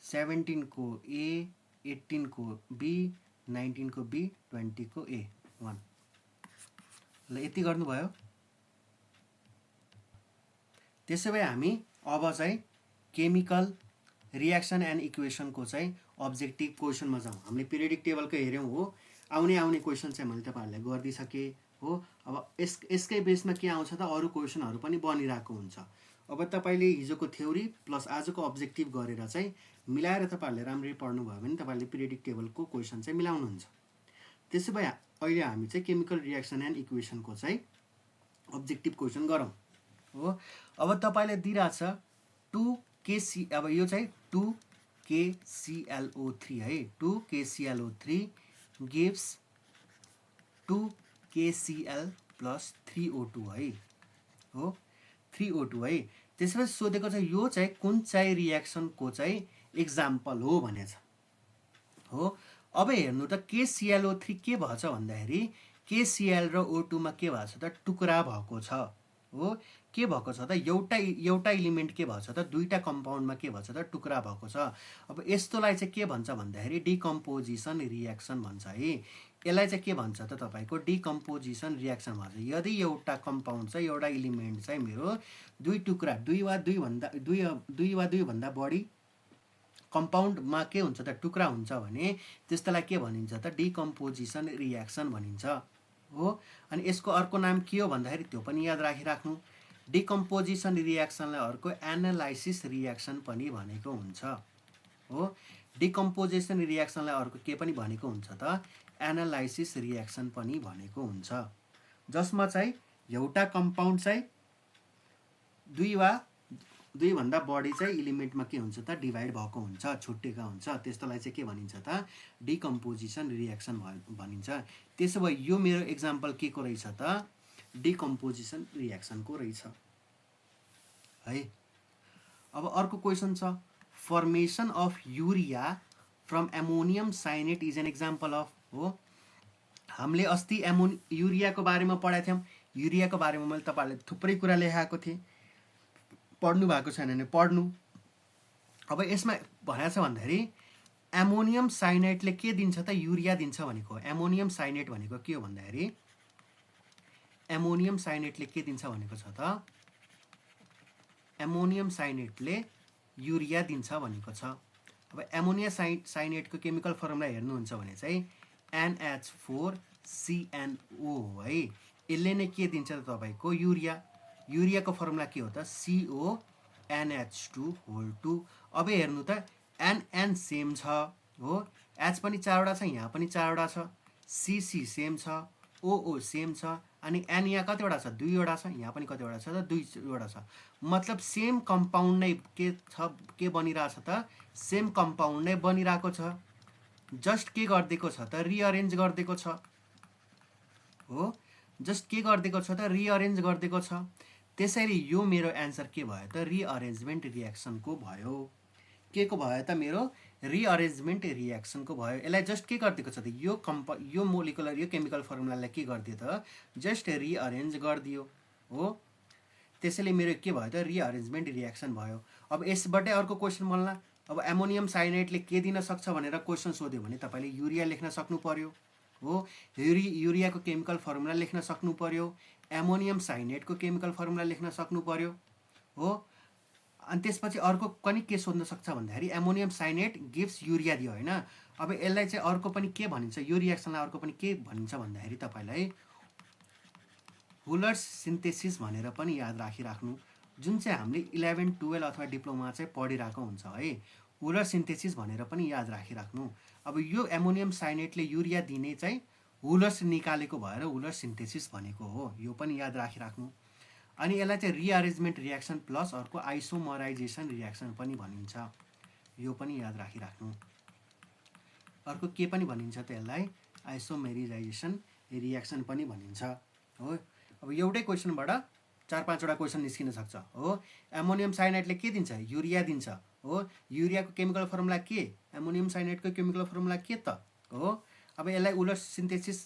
17 को ए, 18 को बी, 19 को बी, 20 को ए 1। ल यति गर्नुभयो। त्यसो भए हामी अब चाहिँ केमिकल रियाक्सन एन्ड इक्वेसनको चाहिँ अब्जेक्टिभ क्वेसनमा जाउँ। हामीले पिरियडिक टेबलको हेऱ्यौँ हो, आउने क्वेसन चाहिँ मैले तपाईँहरूलाई गरिदिइसकेँ हो। अब यसकै बेसमा के आउँछ त, अरू क्वेसनहरू पनि बनिरहेको हुन्छ। अब तपाईँले हिजोको थ्योरी प्लस आजको अब्जेक्टिभ गरेर चाहिँ मिलाएर तपाईँहरूले राम्ररी पढ्नुभयो भने तपाईँहरूले पिरियडिक टेबलको क्वेसन चाहिँ मिलाउनुहुन्छ। त्यसो भए अहिले हामी चाहिँ केमिकल रियाक्सन एन्ड इक्वेसनको चाहिँ अब्जेक्टिभ क्वेसन गरौँ हो। अब तपाईँले दिइरहेछ 2KC, अब यो चाहिँ 2KClO3 है, 2KClO3 गिभ्स 2KCl + 3O2 है हो, 3O2 है। त्यसपछि सोधेको चाहिँ यो चाहिँ कुन चाहिँ रियाक्सनको चाहिँ एक्जाम्पल हो भनेछ हो। अब हेर्नु त KClO3 के भएछ भन्दाखेरि KCl र O2 मा के भएको छ त, टुक्रा भएको छ हो। के भएको छ त, एउटा इलिमेन्ट के भएछ त, दुईटा कम्पाउन्डमा के भएछ त, टुक्रा भएको छ। अब यस्तोलाई चाहिँ के भन्छ भन्दाखेरि डिकम्पोजिसन रियाक्सन भन्छ है। यसलाई चाहिँ के भन्छ त तपाईँको डिकम्पोजिसन रियाक्सन भन्छ। यदि एउटा कम्पाउन्ड चाहिँ, एउटा इलिमेन्ट चाहिँ मेरो दुई टुक्रा, दुई वा दुईभन्दा बढी कम्पाउन्डमा के हुन्छ त, टुक्रा हुन्छ भने त्यस्तोलाई के भनिन्छ त, डिकम्पोजिसन रियाक्सन भनिन्छ हो। अनि यसको अर्को नाम के हो भन्दाखेरि त्यो पनि याद राखिराख्नु, डिकम्पोजिसन रियाक्सनलाई अर्को एनालाइसिस रियाक्सन पनि भनेको हुन्छ हो। डिकम्पोजिसन रियाक्सनलाई अर्को के पनि भनेको हुन्छ त, एनालाइसिस रियाक्सन पनि भनेको हुन्छ, जसमा चाहिँ एउटा कम्पाउन्ड चाहिँ दुई वा दुईभन्दा बढी चाहिँ इलिमेन्टमा के हुन्छ त, डिभाइड भएको हुन्छ, छुट्टिएका हुन्छ। त्यस्तोलाई चाहिँ के भनिन्छ त, डिकम्पोजिसन रियाक्सन भनिन्छ। त्यसो भए यो मेरो एक्जाम्पल के को रहेछ त, डिकम्पोजिसन रियाक्सनको रहेछ है। अब अर्को क्वेसन छ, formation of urea from ammonium cyanate is an example of हो। हामीले अस्ति युरियाको बारेमा पढाएको थियौँ। युरियाको बारेमा मैले तपाईँहरूले थुप्रै कुरा लेखाएको थिएँ, पढ्नु भएको छैन भने पढ्नु। अब यसमा भनेको छ भन्दाखेरि एमोनियम साइनेटले के दिन्छ त, युरिया दिन्छ भनेको। एमोनियम साइनेट भनेको के हो भन्दाखेरि, एमोनियम साइनेटले के दिन्छ भनेको छ त, एमोनियम साइनेटले युरिया दिन्छ भनेको छ। अब एमोनिया साइनेटको केमिकल फर्मुला हेर्नुहुन्छ भने चाहिँ NH4CnO है। यसले नै के दिन्छ त तपाईँको, युरिया। युरियाको फर्मुला के हो त, CONH2 अब हेर्नु त, NN सेम छ हो, H पनि 4वटा छ, यहाँ पनि 4वटा छ, CC सेम छ, OO सेम छ, अनि N यहाँ कतिवटा छ, 2वटा छ, यहाँ पनि कतिवटा छ त, 2वटा छ। मतलब सेम कम्पाउन्ड नै के छ, के बनिरहेछ त, सेम कम्पाउन्ड नै बनिरहेको छ, जस्ट के गरिदिएको छ त, रिअरेन्ज गरिदिएको छ हो। जस्ट के गरिदिएको छ त, रिअरेन्ज गरिदिएको छ। त्यसैले यो मेरो एन्सर के भयो त, रिअरेन्जमेन्ट रियाक्सनको भयो। के को भयो त, मेरो रिअरेन्जमेन्ट रियाक्सनको भयो। यसलाई जस्ट के गरिदिएको छ त, यो मोलिकुलर, यो केमिकल फर्मुलालाई के गरिदियो त, जस्ट रिअरेन्ज गरिदियो हो। त्यसैले मेरो के भयो त, रिअरेन्जमेन्ट रियाक्सन भयो। अब यसबाटै अर्को क्वेसन बन्ला, अब एमोनियम साइनाइडले के दिन सक्छ भनेर क्वेसन सोध्यो भने तपाईँले युरिया लेख्न सक्नु पर्यो हो। युरियाको केमिकल फर्मुला लेख्न सक्नु पर्यो, एमोनियम साइनाइडको केमिकल फर्मुला लेख्न सक्नु पर्यो हो। अनि त्यसपछि अर्को पनि के सोध्न सक्छ भन्दाखेरि एमोनियम साइनाइड गिभ्स युरिया दियो होइन। अब यसलाई चाहिँ अर्को पनि के भनिन्छ, यो रियाक्सनलाई अर्को पनि के भनिन्छ भन्दाखेरि तपाईँलाई हुलर्स सिन्थेसिस भनेर पनि याद राखिराख्नु, जुन चाहिँ हामीले 11, 12 अथवा डिप्लोमा चाहिँ पढिरहेको हुन्छ है। हुलर सिन्थेसिस भनेर पनि याद राखिराख्नु। अब यो एमोनियम साइनाइडले युरिया दिने चाहिँ हुलर्स निकालेको भएर हुलर सिन्थेसिस भनेको हो, यो पनि याद राखिराख्नु। अनि यसलाई चाहिँ रिअरेन्जमेन्ट रियाक्सन प्लस अर्को आइसोमराइजेसन रियाक्सन पनि भनिन्छ, यो पनि याद राखिराख्नु। अर्को के पनि भनिन्छ त यसलाई, आइसोमेरिजाइजेसन रियाक्सन पनि भनिन्छ हो। अब एउटै क्वेसनबाट 4-5वटा क्वेसन निस्किन सक्छ हो। एमोनियम साइनाइडले के दिन्छ, युरिया दिन्छ हो। युरियाको केमिकल फर्मुला के, एमोनियम साइनाइडको केमिकल फर्मुला के त हो। अब यसलाई हुलर सिन्थेसिस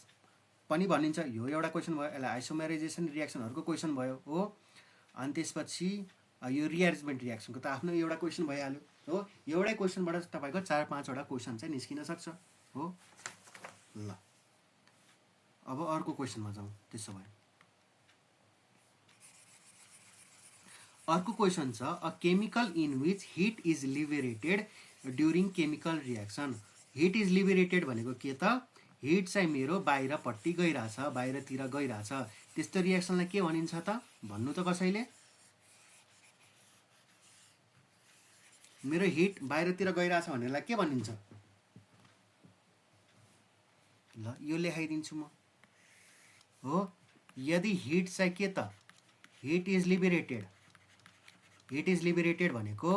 पनि भनिन्छ, यो एउटा क्वेसन भयो। यसलाई आइसोमेराइजेसन रियाक्सनहरूको क्वेसन भयो हो। अनि त्यसपछि यो रिअरेन्जमेन्ट रियाक्सनको त आफ्नो एउटा क्वेसन भइहाल्यो हो। एउटै क्वेसनबाट तपाईँको 4-5वटा क्वेसन चाहिँ निस्किन सक्छ हो। ल अब अर्को क्वेसनमा जाउँ। त्यसो भए अर्को क्वेसन छ, a chemical in which heat is liberated during chemical reaction. Hit is liberated भनेको के त, हिट चाहिँ मेरो बाहिरपट्टि गइरहेछ, बाहिरतिर गइरहेछ, त्यस्तो रियाक्सनलाई के भनिन्छ त भन्नु त कसैले। मेरो हिट बाहिरतिर गइरहेछ भन्नेलाई के भनिन्छ, ल यो लेखाइदिन्छु म हो। यदि हिट चाहिँ के त, hit is liberated, hit is liberated भनेको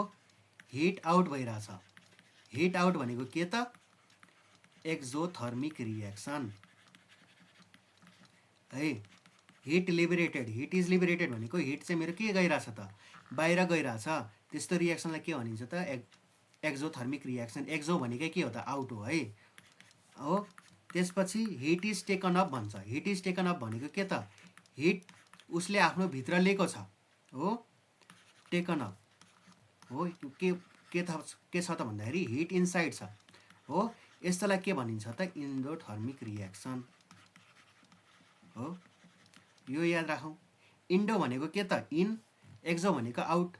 हिट आउट भइरहेछ। हिट आउट भनेको के त, एक्जोथर्मिक रियाक्सन है। Hit liberated, hit is liberated भनेको हिट चाहिँ मेरो के गइरहेछ त, बाहिर गइरहेछ, त्यस्तो रियाक्सनलाई के भनिन्छ त, एक्जोथर्मिक रियाक्सन। एक्जो भनेकै के हो त, आउट हो है हो। त्यसपछि हिट इज टेकन अप भन्छ। हिट इज टेकन अप भनेको के त, हिट उसले आफ्नो भित्र लिएको छ हो, टेकन अप हो। के छ त भन्दाखेरि हिट इनसाइड छ हो। यस्तोलाई के भनिन्छ त, इन्डोथर्मिक रियाक्सन हो। यो याद राखौँ। इन्डो भनेको के त, इन, एक्जो भनेको आउट,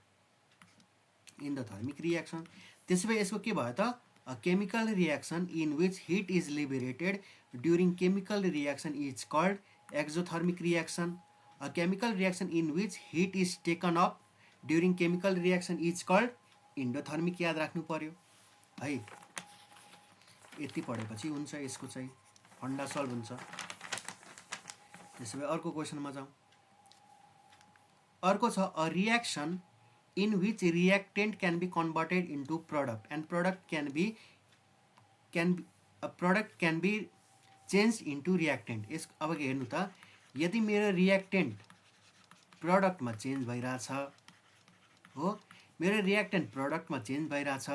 इन्डोथर्मिक रियाक्सन। त्यसो भए यसको के भयो त, a chemical reaction in which heat is liberated during chemical reaction is called exothermic reaction. A chemical reaction in which heat is taken up during chemical reaction is called endothermic. याद राख्नु पर्यो है। यति पढेपछि हुन्छ, यसको चाहिँ फन्डा सल्भ हुन्छ। त्यसो भए अर्को क्वेसनमा जाउँ। अर्को छ, a reaction in which reactant can be converted into product and product can be change into reactant. यस अब हेर्नु त, यदि मेरो रियाक्टेन्ट प्रडक्टमा चेन्ज भइरहेछ हो, मेरो रियाक्टेन्ट प्रडक्टमा चेन्ज भइरहेछ,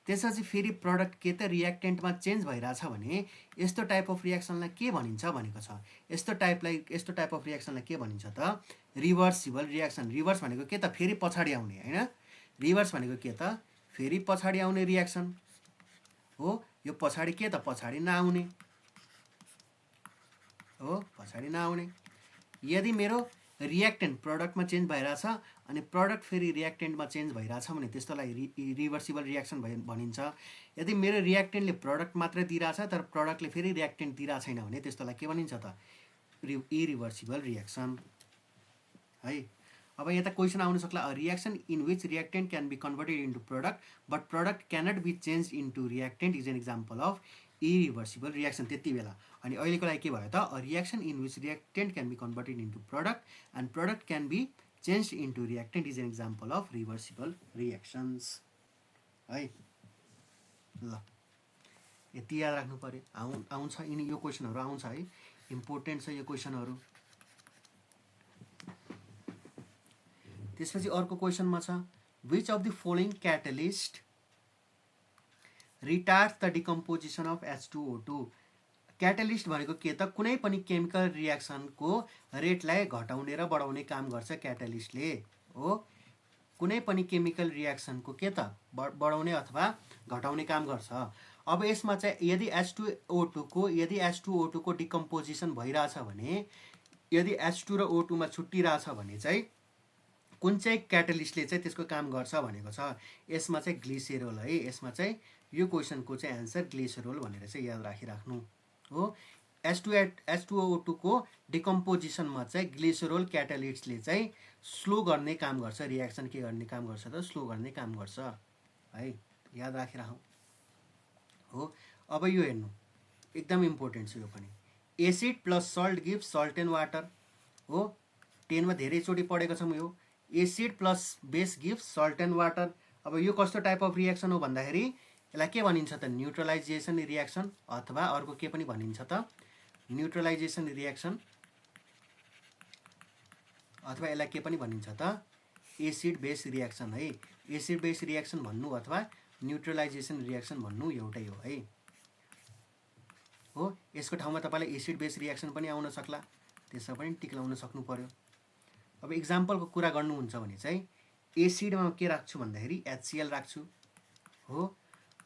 त्यसपछि फेरि प्रडक्ट के त रियाक्टेन्टमा चेन्ज भइरहेछ भने यस्तो टाइप अफ रियाक्सनलाई के भनिन्छ भनेको छ। यस्तो टाइप अफ रियाक्सनलाई के भनिन्छ त, रिभर्सिबल रियाक्सन। रिभर्स भनेको के त, फेरि पछाडि आउने होइन। रिभर्स भनेको के त, फेरि पछाडि आउने रियाक्सन हो। यो पछाडि के त, पछाडि नआउने हो, पछाडि नआउने। यदि मेरो रियाक्टेन्ट प्रडक्टमा चेन्ज भइरहेछ अनि प्रडक्ट फेरि रियाक्टेन्टमा चेन्ज भइरहेछ भने त्यस्तोलाई रिभर्सिबल रियाक्सन भनिन्छ। यदि मेरो रियाक्टेन्टले प्रडक्ट मात्रै दिइरहेछ तर प्रडक्टले फेरि रियाक्टेन्ट दिइरहेको छैन भने त्यस्तोलाई के भनिन्छ त, इरिभर्सिबल रियाक्सन है। अब यता क्वेसन आउन सक्ला, a reaction in which reactant can be converted into product but product cannot be change into reactant is an example of irreversible reaction. त्यति बेला अनि अहिलेको लागि के भयो त, a reaction in which reactant can be converted into product and product can be change into reactant is an example of reversible reactions है। ल यति याद राख्नु पर्यो। आउँछ यिनी, यो क्वेसनहरू आउँछ है, इम्पोर्टेन्ट छ यो क्वेसनहरू। त्यसपछि अर्को क्वेसनमा छ, which of the following catalyst retards the decomposition of H2O2। Catalyst भनेको के त, कुनै पनि केमिकल रियाक्सनको रेटलाई घटाउने र बढाउने काम गर्छ क्याटलिस्टले हो। कुनै पनि केमिकल रियाक्सनको के त बढाउने अथवा घटाउने काम गर्छ। अब यसमा चाहिँ यदि H2O2 को डिकम्पोजिसन भइरहेछ भने, यदि H2 र O2 मा छुट्टिरहेछ भने चाहिँ कुन चाहिँ क्याटलिस्टले चाहिँ त्यसको काम गर्छ भनेको छ। यसमा चाहिँ ग्लिसेरोल है। यसमा चाहिँ यो क्वेसनको चाहिँ एन्सर ग्लिसेरोल भनेर चाहिँ याद राखिराख्नु हो। H2O2 को डिकम्पोजिसनमा चाहिँ ग्लिसेरोल क्याटलिस्टले चाहिँ स्लो गर्ने काम गर्छ। रियाक्सन के गर्ने काम गर्छ त? स्लो गर्ने काम गर्छ है, याद राखिराखौँ हो। अब यो हेर्नु एकदम इम्पोर्टेन्ट छ यो पनि। Acid plus salt gives salt and water हो। 10 मा धेरैचोटि पढेको छौँ यो। Acid plus base gives salt and water. अब यो कस्तो टाइप अफ रियाक्सन हो भन्दाखेरि यसलाई के भनिन्छ त? न्युट्रलाइजेसन रियाक्सन, अथवा अर्को के पनि भनिन्छ त? न्युट्रलाइजेसन रियाक्सन, अथवा यसलाई के पनि भनिन्छ त? एसिड बेस रियाक्सन है। एसिड बेस रियाक्सन भन्नु अथवा न्युट्रलाइजेसन रियाक्सन भन्नु एउटै हो है हो। यसको ठाउँमा तपाईँलाई एसिड बेस रियाक्सन पनि आउन सक्ला, त्यसमा पनि टिक लाउन सक्नु पर्यो। अब इक्जाम्पलको कुरा गर्नुहुन्छ भने चाहिँ एसिडमा के राख्छु भन्दाखेरि HCl राख्छु हो,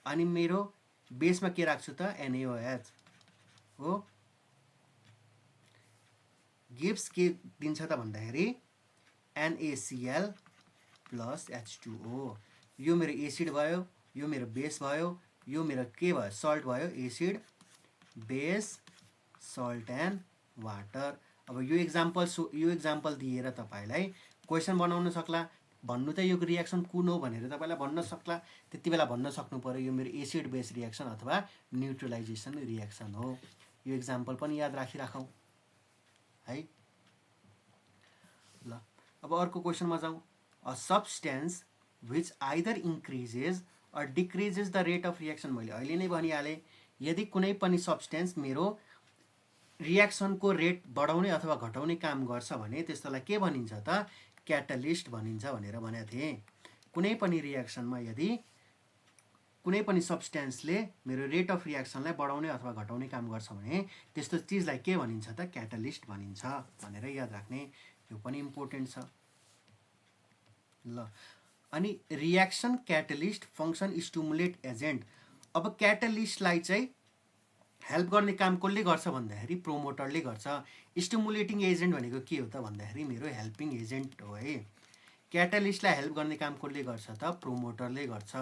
अनि मेरो बेसमा के राख्छु त? NaOH हो। गिब्स के दिन्छ त भन्दाखेरि NaCl प्लस H2O। यो मेरो एसिड भयो, यो मेरो बेस भयो, यो मेरो के भयो? सल्ट भयो। Acid base salt and water. अब यो इक्जाम्पल दिएर तपाईँलाई क्वेसन बनाउन सक्ला। भन्नु त यो रियाक्सन कुन हो भनेर तपाईँलाई भन्न सक्ला। त्यति बेला भन्न सक्नु पर्यो यो मेरो एसिड बेस रियाक्सन अथवा न्युट्रलाइजेसन रियाक्सन हो। यो इक्जाम्पल पनि याद राखिराखौँ है ल। अब अर्को क्वेसनमा जाउँ। A substance which either increases or decreases the rate of reaction. मैले अहिले नै भनिहालेँ, यदि कुनै पनि सब्सटेन्स मेरो रियाक्सनको रेट बढाउने अथवा घटाउने काम गर्छ भने त्यस्तोलाई के भनिन्छ त? क्याटलिस्ट भनिन्छ भनेर भनेको थिएँ। कुनै पनि रियाक्सनमा यदि कुनै पनि सब्सटेन्सले मेरो रेट अफ रियाक्सनलाई बढाउने अथवा घटाउने काम गर्छ भने त्यस्तो चिजलाई के भनिन्छ त? क्याटलिस्ट भनिन्छ भनेर याद राख्ने। यो पनि इम्पोर्टेन्ट छ ल। अनि reaction catalyst function stimulate agent. अब क्याटलिस्टलाई चाहिँ हेल्प गर्ने काम कसले गर्छ भन्दाखेरि प्रोमोटरले गर्छ। स्टिमुलेटिङ एजेन्ट भनेको के हो त भन्दाखेरि मेरो हेल्पिङ एजेन्ट हो है। क्याटलिस्टलाई हेल्प गर्ने काम कसले गर्छ त? प्रोमोटरले गर्छ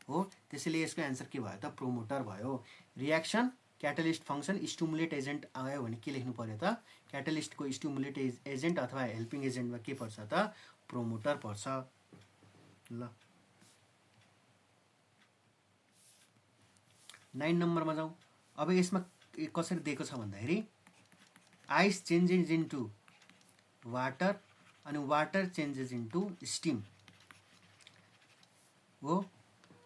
हो। त्यसैले यसको एन्सर के भयो त? प्रोमोटर भयो। Reaction catalyst function stimulate agent आयो भने के लेख्नु पर्यो त? क्याटलिस्टको स्टिमुलेट एजेन्ट अथवा हेल्पिङ एजेन्टमा के पर्छ त? प्रोमोटर पर्छ ल। 9 नम्बरमा जाउँ। अब यसमा कसरी दिएको छ भन्दाखेरि आइस चेन्जेस इन्टु वाटर अनि वाटर चेन्जेस इन्टु स्टिम हो।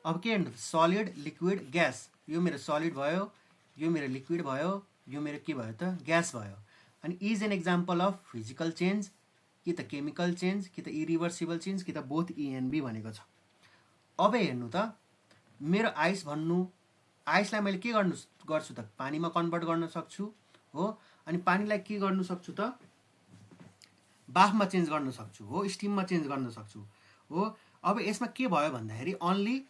अब के हेर्नु? Solid liquid gas. यो मेरो सलिड भयो, यो मेरो लिक्विड भयो, यो मेरो के भयो त? ग्यास भयो। अनि is an example of physical change, कि त केमिकल चेन्ज, कि त इरिभर्सिबल चेन्ज, कि त बोथ ENB भनेको छ। अब हेर्नु त, मेरो आइस भन्नु, आइसलाई मैले के गर्छु त? पानीमा कन्भर्ट गर्न सक्छु हो। अनि पानीलाई के गर्नु सक्छु त? बाफमा चेन्ज गर्न सक्छु हो, स्टिममा चेन्ज गर्न सक्छु हो। अब यसमा के भयो भन्दाखेरि only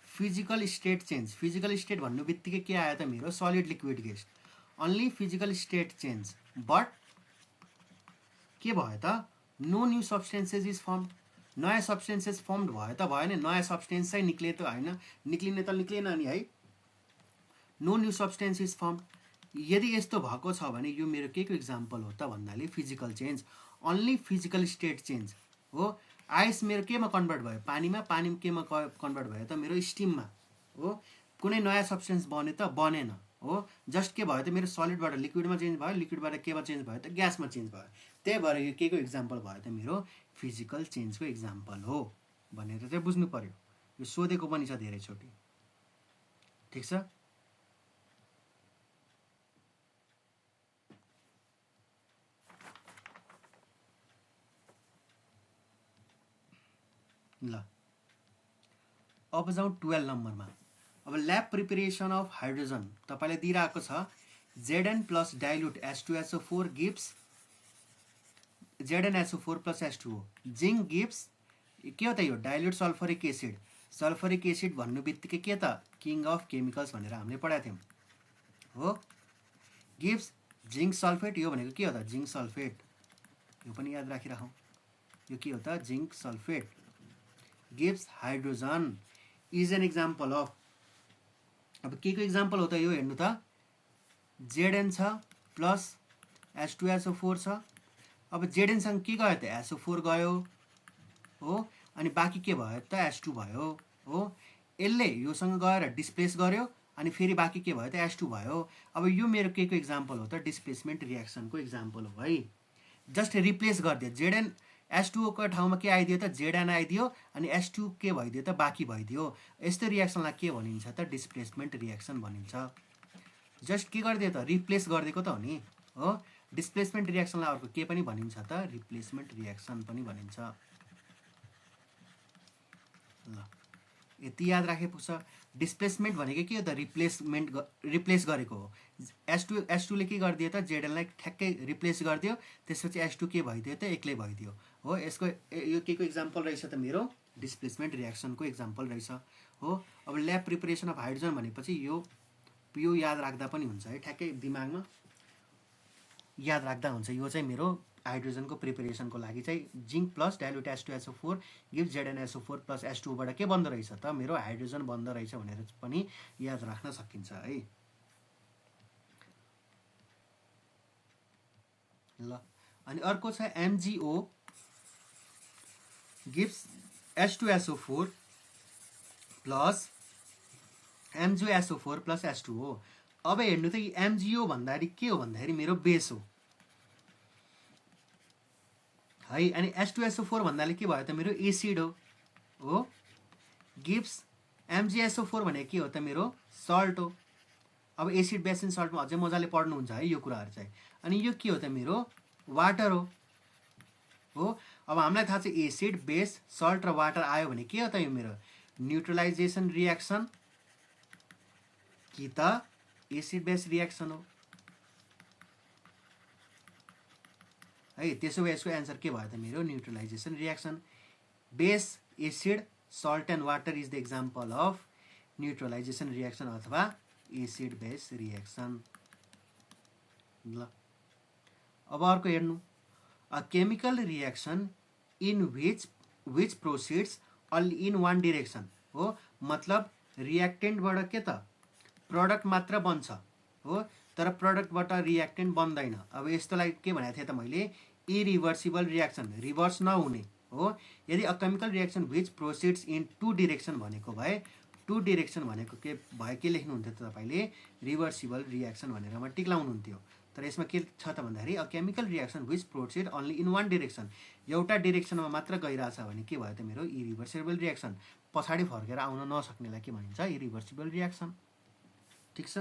physical state change. Physical state भन्नु बित्तिकै के आयो त? मेरो solid liquid gas. Only physical state change, but के भयो त? No new substances is form. नयाँ सब्सटेन्सेस फर्म भयो त भएन? नयाँ सब्सटेन्स चाहिँ निक्ले त होइन, निक्लिने त निक्लेन नि है। No new substance is form. यदि यस्तो भएको छ भने यो मेरो के को इक्जाम्पल हो त भन्नाले physical change. Only physical state change हो। आइस मेरो केमा कन्भर्ट भयो? पानीमा। पानी केमा कन्भर्ट भयो त? मेरो स्टिममा हो। कुनै नयाँ सब्सटेन्स बन्यो त? बनेन हो। जस्ट के भयो त? मेरो सलिडबाट लिक्विडमा चेन्ज भयो, लिक्विडबाट केमा चेन्ज भयो त? ग्यासमा चेन्ज भयो। त्यही भएर यो के को इक्जाम्पल भयो त? मेरो फिजिकल चेन्जको इक्जाम्पल हो भनेर चाहिँ बुझ्नु पर्यो। यो सोधेको पनि छ धेरैचोटि, ठिक छ। ल अब जाउँ 12 नम्बरमा। अब ल्याब प्रिपेरेसन अफ हाइड्रोजन तपाईँलाई दिइरहेको छ Zn plus dilute H2SO4 gives ZnSO4 plus H2O. Zinc gives के हो त यो dilute sulphuric acid. Sulphuric acid भन्नु बित्तिकै के त किङ अफ केमिकल्स भनेर हामीले पढाएको थियौँ हो. Gives zinc sulphate. यो भनेको के हो त जिङ्क सल्फेट. यो पनि याद राखिराखौँ. यो के हो त zinc sulphate. Gives hydrogen is an example of. अब के को इक्जाम्पल हो त यो हेर्नु त. Zn छ प्लस H2SO4 छ. अब Znसँग के गयो त SO4 गयो हो. अनि बाँकी के भयो त H2 भयो हो. यसले योसँग गएर डिस्प्लेस गर्यो अनि फेरि बाँकी के भयो त H2 भयो. अब यो मेरो के को इक्जाम्पल हो त डिस्प्लेसमेन्ट रियाक्सनको इक्जाम्पल हो है. जस्ट रिप्लेस गरिदियो. Zn H2O को ठाउँमा के आइदियो त Zn आइदियो अनि H2 के भइदियो त बाँकी भइदियो. यस्तो रियाक्सनलाई के भनिन्छ त डिस्प्लेसमेन्ट रियाक्सन भनिन्छ. जस्ट के गरिदियो त रिप्लेस गरिदिएको त हो नि हो. डिस्प्लेसमेन्ट रियाक्सनलाई अर्को के पनि भनिन्छ त रिप्लेसमेन्ट रियाक्सन पनि भनिन्छ. ल यति याद राखे पुग्छ. डिस्प्लेसमेन्ट भनेको के हो त रिप्लेस गरेको हो. H2 ले के गरिदियो त Znलाई ठ्याक्कै रिप्लेस गरिदियो. त्यसपछि H2 के भइदियो त एक्लै भइदियो हो. यसको यो के को इक्जाम्पल रहेछ त मेरो डिस्प्लेसमेन्ट रियाक्सनको इक्जाम्पल रहेछ हो. अब ल्याब प्रिपरेसन अफ हाइड्रोजन भनेपछि यो याद राख्दा पनि हुन्छ है. ठ्याक्कै दिमागमा याद राख्दा हुन्छ. यो चाहिँ मेरो हाइड्रोजनको प्रिपरेसनको लागि चाहिँ zinc plus dilute H2SO4 give ZnSO4 plus H2O बाट के बन्द रहेछ त मेरो हाइड्रोजन बन्द रहेछ भनेर पनि याद राख्न सकिन्छ है. ल अनि अर्को छ MgO gives H2SO4 plus MgSO4 plus H2O. अब हेर्नु त MgO भन्दाखेरि के हो भन्दाखेरि मेरो बेस हो है. अनि H2SO4 भन्नाले के भयो त मेरो एसिड हो. गिभ्स MgSO4 भनेको के हो त मेरो सल्ट हो. अब एसिड बेस एन्ड सल्टमा अझै मजाले पढ्नुहुन्छ है यो कुराहरू चाहिँ. अनि यो के हो त मेरो वाटर हो. अब हामीलाई थाहा छ एसिड बेस सल्ट र वाटर आयो भने के हो त यो मेरो न्युट्रलाइजेसन रियाक्सन कि त एसिड बेस रियाक्सन हो है. त्यसो भए यसको एन्सर के भयो त मेरो neutralisation reaction. Base acid salt and water is the example of neutralisation reaction अथवा एसिड बेस रियाक्सन. ल अब अर्को हेर्नु. A chemical reaction in which proceeds only in one direction हो. मतलब रियाक्टेन्टबाट के त प्रडक्ट मात्र बन्छ हो. तर प्रडक्टबाट रियाक्टेन्ट बन्दैन. अब यस्तोलाई के भनेको थिएँ त मैले इरिभर्सिबल रियाक्सन रिभर्स नहुने हो. यदि a chemical reaction which proceeds in two direction भनेको भए टु डिरेक्सन भनेको के भयो के लेख्नुहुन्थ्यो त तपाईँले रिभर्सिबल रियाक्सन भनेर टिक लाउनुहुन्थ्यो. तर यसमा के छ त भन्दाखेरि a chemical reaction which processed only in one direction. एउटा डिरेक्सनमा मात्र गइरहेछ भने के भयो त मेरो इरिभर्सिबल रियाक्सन. पछाडि फर्केर आउन नसक्नेलाई के भनिन्छ इरिभर्सिबल रियाक्सन. ठिक छ.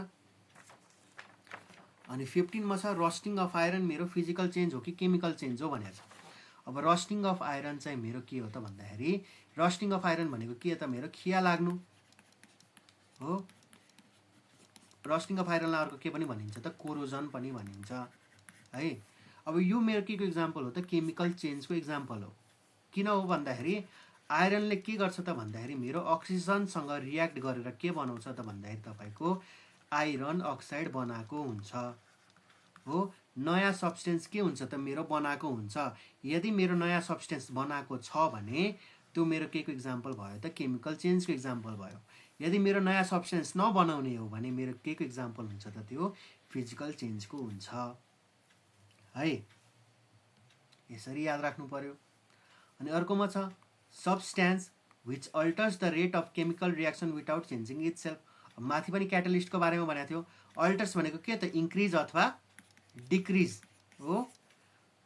अनि 15 मा छ रस्टिङ अफ आइरन मेरो फिजिकल चेन्ज हो कि केमिकल चेन्ज हो भनेर छ. अब रस्टिङ अफ आइरन चाहिँ मेरो के हो त भन्दाखेरि रस्टिङ अफ आइरन भनेको के त मेरो खिया लाग्नु हो. रस्टिङ अफ आइरनलाई अर्को के पनि भनिन्छ त कोरोजन पनि भनिन्छ है. अब यो मेरो के को इक्जाम्पल हो त केमिकल चेन्जको इक्जाम्पल हो. किन हो भन्दाखेरि आइरनले के गर्छ त भन्दाखेरि मेरो अक्सिजनसँग रियाक्ट गरेर के बनाउँछ त भन्दाखेरि तपाईँको आइरन अक्साइड बनाएको हुन्छ हो. नयाँ सब्सटेन्स के हुन्छ त मेरो बनाएको हुन्छ. यदि मेरो नयाँ सब्सटेन्स बनाएको छ भने त्यो मेरो के को इक्जाम्पल भयो त केमिकल चेन्जको इक्जाम्पल भयो. यदि मेरो नयाँ सब्सटेन्स नबनाउने हो भने मेरो के को इक्जाम्पल हुन्छ त त्यो फिजिकल चेन्जको हुन्छ है. यसरी याद राख्नु पर्यो. अनि अर्कोमा छ substance which alters the rate of chemical reaction without changing itself. माथि पनि क्याटलिस्टको बारेमा भनेको थियो. अल्टर्स भनेको के त इन्क्रिज अथवा डिक्रिज हो.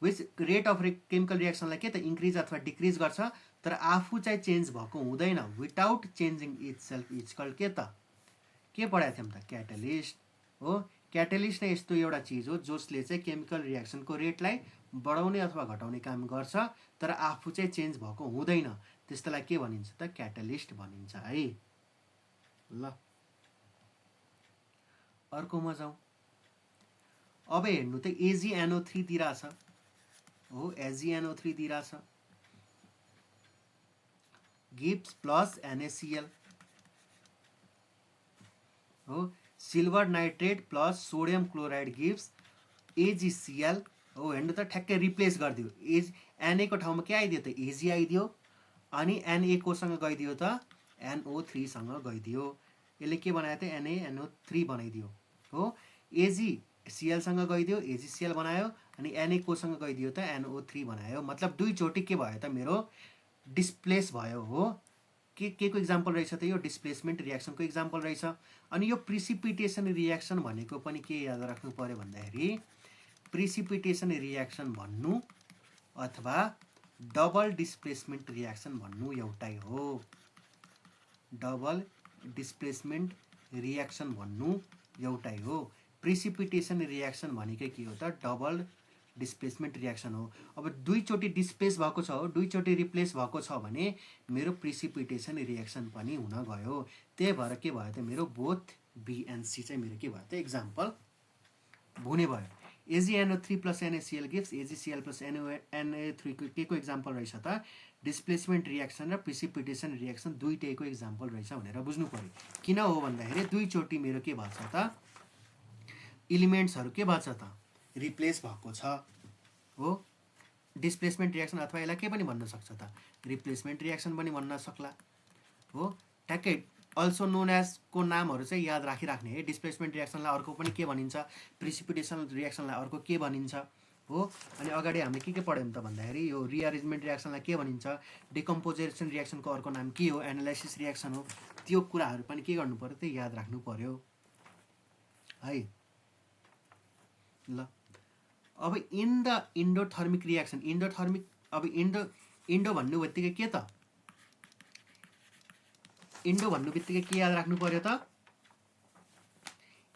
विच रेट अफ केमिकल रियाक्सनलाई के त इन्क्रिज अथवा डिक्रिज गर्छ. तर आफू चाहिँ चेन्ज भएको हुँदैन without changing itself is called के त के पढाएको थियौँ त क्याटलिस्ट हो. क्याटलिस्ट नै यस्तो एउटा चिज हो जसले चाहिँ केमिकल रियाक्सनको रेटलाई बढाउने अथवा घटाउने काम गर्छ तर आफू चाहिँ चेन्ज भएको हुँदैन. त्यस्तोलाई के भनिन्छ त क्याटलिस्ट भनिन्छ है. ल अर्कोमा जाउँ. अब हेर्नु त AgNO3 दिइरहेछ हो एजिएनओ3 दिइरहेछ गिब्स प्लस NaCl हो silver nitrate plus sodium chloride Gibbs AgCl हो हेर्नु त ठ्याक्कै रिप्लेस गरिदियो Na को ठाउँमा के आइदियो त Ag आइदियो अनि Na कोसँग गइदियो त NO3 सँग गइदियो यसले के बनायो त NaNO3 बनाइदियो हो AgCl सँग गइदियो AgCl बनायो अनि Na कोसँग गइदियो त NO3 बनायो मतलब दुईचोटि के भयो त मेरो डिस्प्लेस भयो हो के को इक्जाम्पल रहेछ त यो डिस्प्लेसमेन्ट रियाक्सनको इक्जाम्पल रहेछ अनि यो प्रिसिपिटेसन रियाक्सन भनेको पनि के याद राख्नु पर्यो भन्दाखेरि प्रिसिपिटेसन रियाक्सन भन्नु अथवा डबल डिस्प्लेसमेन्ट रियाक्सन भन्नु एउटै हो डबल डिस्प्लेसमेन्ट रियाक्सन भन्नु एउटै हो प्रिसिपिटेसन रियाक्सन भनेकै के हो त डबल डिस्प्लेसमेन्ट रियाक्सन हो अब दुईचोटि डिस्प्लेस भएको छ हो दुईचोटि रिप्लेस भएको छ भने मेरो प्रिसिपिटेसन रियाक्सन पनि हुन गयो त्यही भएर के भयो त मेरो बोथ बी एन्ड सी चाहिँ मेरो के भयो त इक्जाम्पल हुने भयो AgNO3 plus NaCl gives AgCl plus Na3 के को इक्जाम्पल रहेछ त डिस्प्लेसमेन्ट रियाक्सन र प्रिसिपिटेसन रियाक्सन दुईटैको इक्जाम्पल रहेछ भनेर बुझ्नु पर्यो किन हो भन्दाखेरि दुईचोटि मेरो के भएको छ त इलिमेन्ट्सहरू के भएको छ त रिप्लेस भएको छ हो डिस्प्लेसमेन्ट रियाक्सन अथवा यसलाई के पनि भन्न सक्छ त रिप्लेसमेन्ट रियाक्सन पनि भन्न सक्ला हो ठ्याक्कै अल्सो नोन एज को नामहरू चाहिँ याद राखिराख्ने है डिस्प्लेसमेन्ट रियाक्सनलाई अर्को पनि के भनिन्छ प्रिसिपिटेसन रियाक्सनलाई अर्को के भनिन्छ हो अनि अगाडि हामीले के पढ्यौँ त भन्दाखेरि यो रिअरेन्जमेन्ट रियाक्सनलाई के भनिन्छ डिकम्पोजिसन रियाक्सनको अर्को नाम के हो एनालाइसिस रियाक्सन हो त्यो कुराहरू पनि के गर्नु पर्यो त्यही याद राख्नु पर्यो है ल अब in the endothermic reaction endothermic अब इन्डो भन्नु बित्तिकै के त इन्डो भन्नु बित्तिकै के याद राख्नु पर्यो त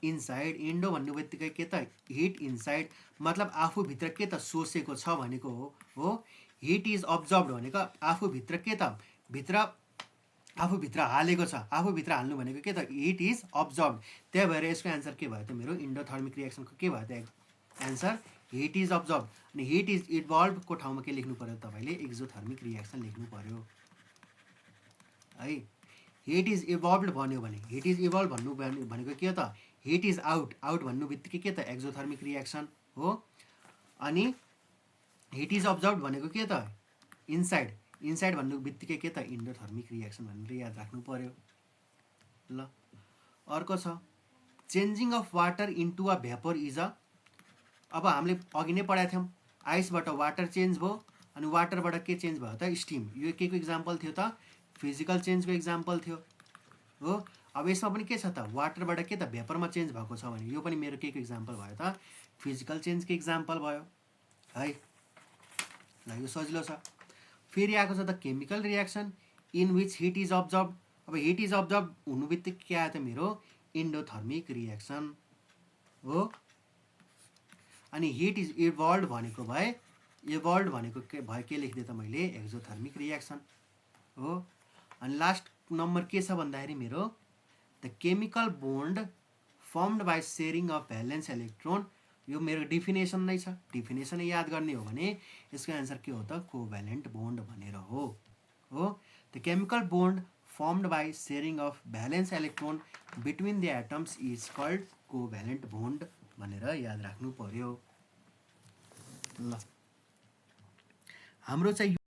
इनसाइड इन्डो भन्नु बित्तिकै के त हिट इनसाइड मतलब आफूभित्र के त सोसेको छ भनेको हो हिट इज अब्जर्भड भनेको आफूभित्र के त भित्र आफूभित्र हालेको छ आफूभित्र हाल्नु भनेको के त हिट इज अब्जर्भड त्यही भएर यसको एन्सर के भयो त मेरो इन्डोथर्मिक रियाक्सनको के भयो त एन्सर हिट इज अब्जर्भ अनि हिट इज इभल्भको ठाउँमा के लेख्नु पर्यो तपाईँले एक्जोथर्मिक रियाक्सन लेख्नु पर्यो है हिट इज इभल्भड भन्यो भने हिट इज इभल्भ भन्नु भनेको के त हिट इज आउट आउट भन्नु बित्तिकै के त एक्जोथर्मिक रियाक्सन हो अनि हिट इज अब्जर्भ भनेको के त इनसाइड इनसाइड भन्नु बित्तिकै के त इन्डोथर्मिक रियाक्सन भनेर याद राख्नु पर्यो ल अर्को छ changing of water into a vapour is a अब हामीले अघि नै पढाएको थियौँ आइसबाट वाटर चेन्ज भयो अनि वाटरबाट के चेन्ज भयो त स्टिम यो के को इक्जाम्पल थियो त फिजिकल चेन्जको इक्जाम्पल थियो हो अब यसमा पनि के छ त वाटरबाट के त भेपरमा चेन्ज भएको छ भने यो पनि मेरो के को इक्जाम्पल भयो त फिजिकल चेन्जको इक्जाम्पल भयो है ल यो सजिलो छ फेरि आएको छ त chemical reaction in which heat is observe अब हिट इज अब्जर्भ हुनु बित्तिकै के आयो त मेरो इन्डोथर्मिक रियाक्सन हो अनि हिट इज इभल्भ भनेको भए इभल्भ भनेको के भयो के लेखिदिएँ त मैले एक्जोथर्मिक रियाक्सन हो अनि लास्ट नम्बर के छ भन्दाखेरि मेरो the chemical bond formed by sharing of valence electron यो मेरो डिफिनेसन नै छ डिफिनेसन याद गर्ने हो भने यसको एन्सर के हो त कोभ्यालेन्ट बोन्ड भनेर हो the chemical bond formed by sharing of valence electron between the atoms is called covalent bond भनेर याद राख्नु पर्यो ल हाम्रो चाहिँ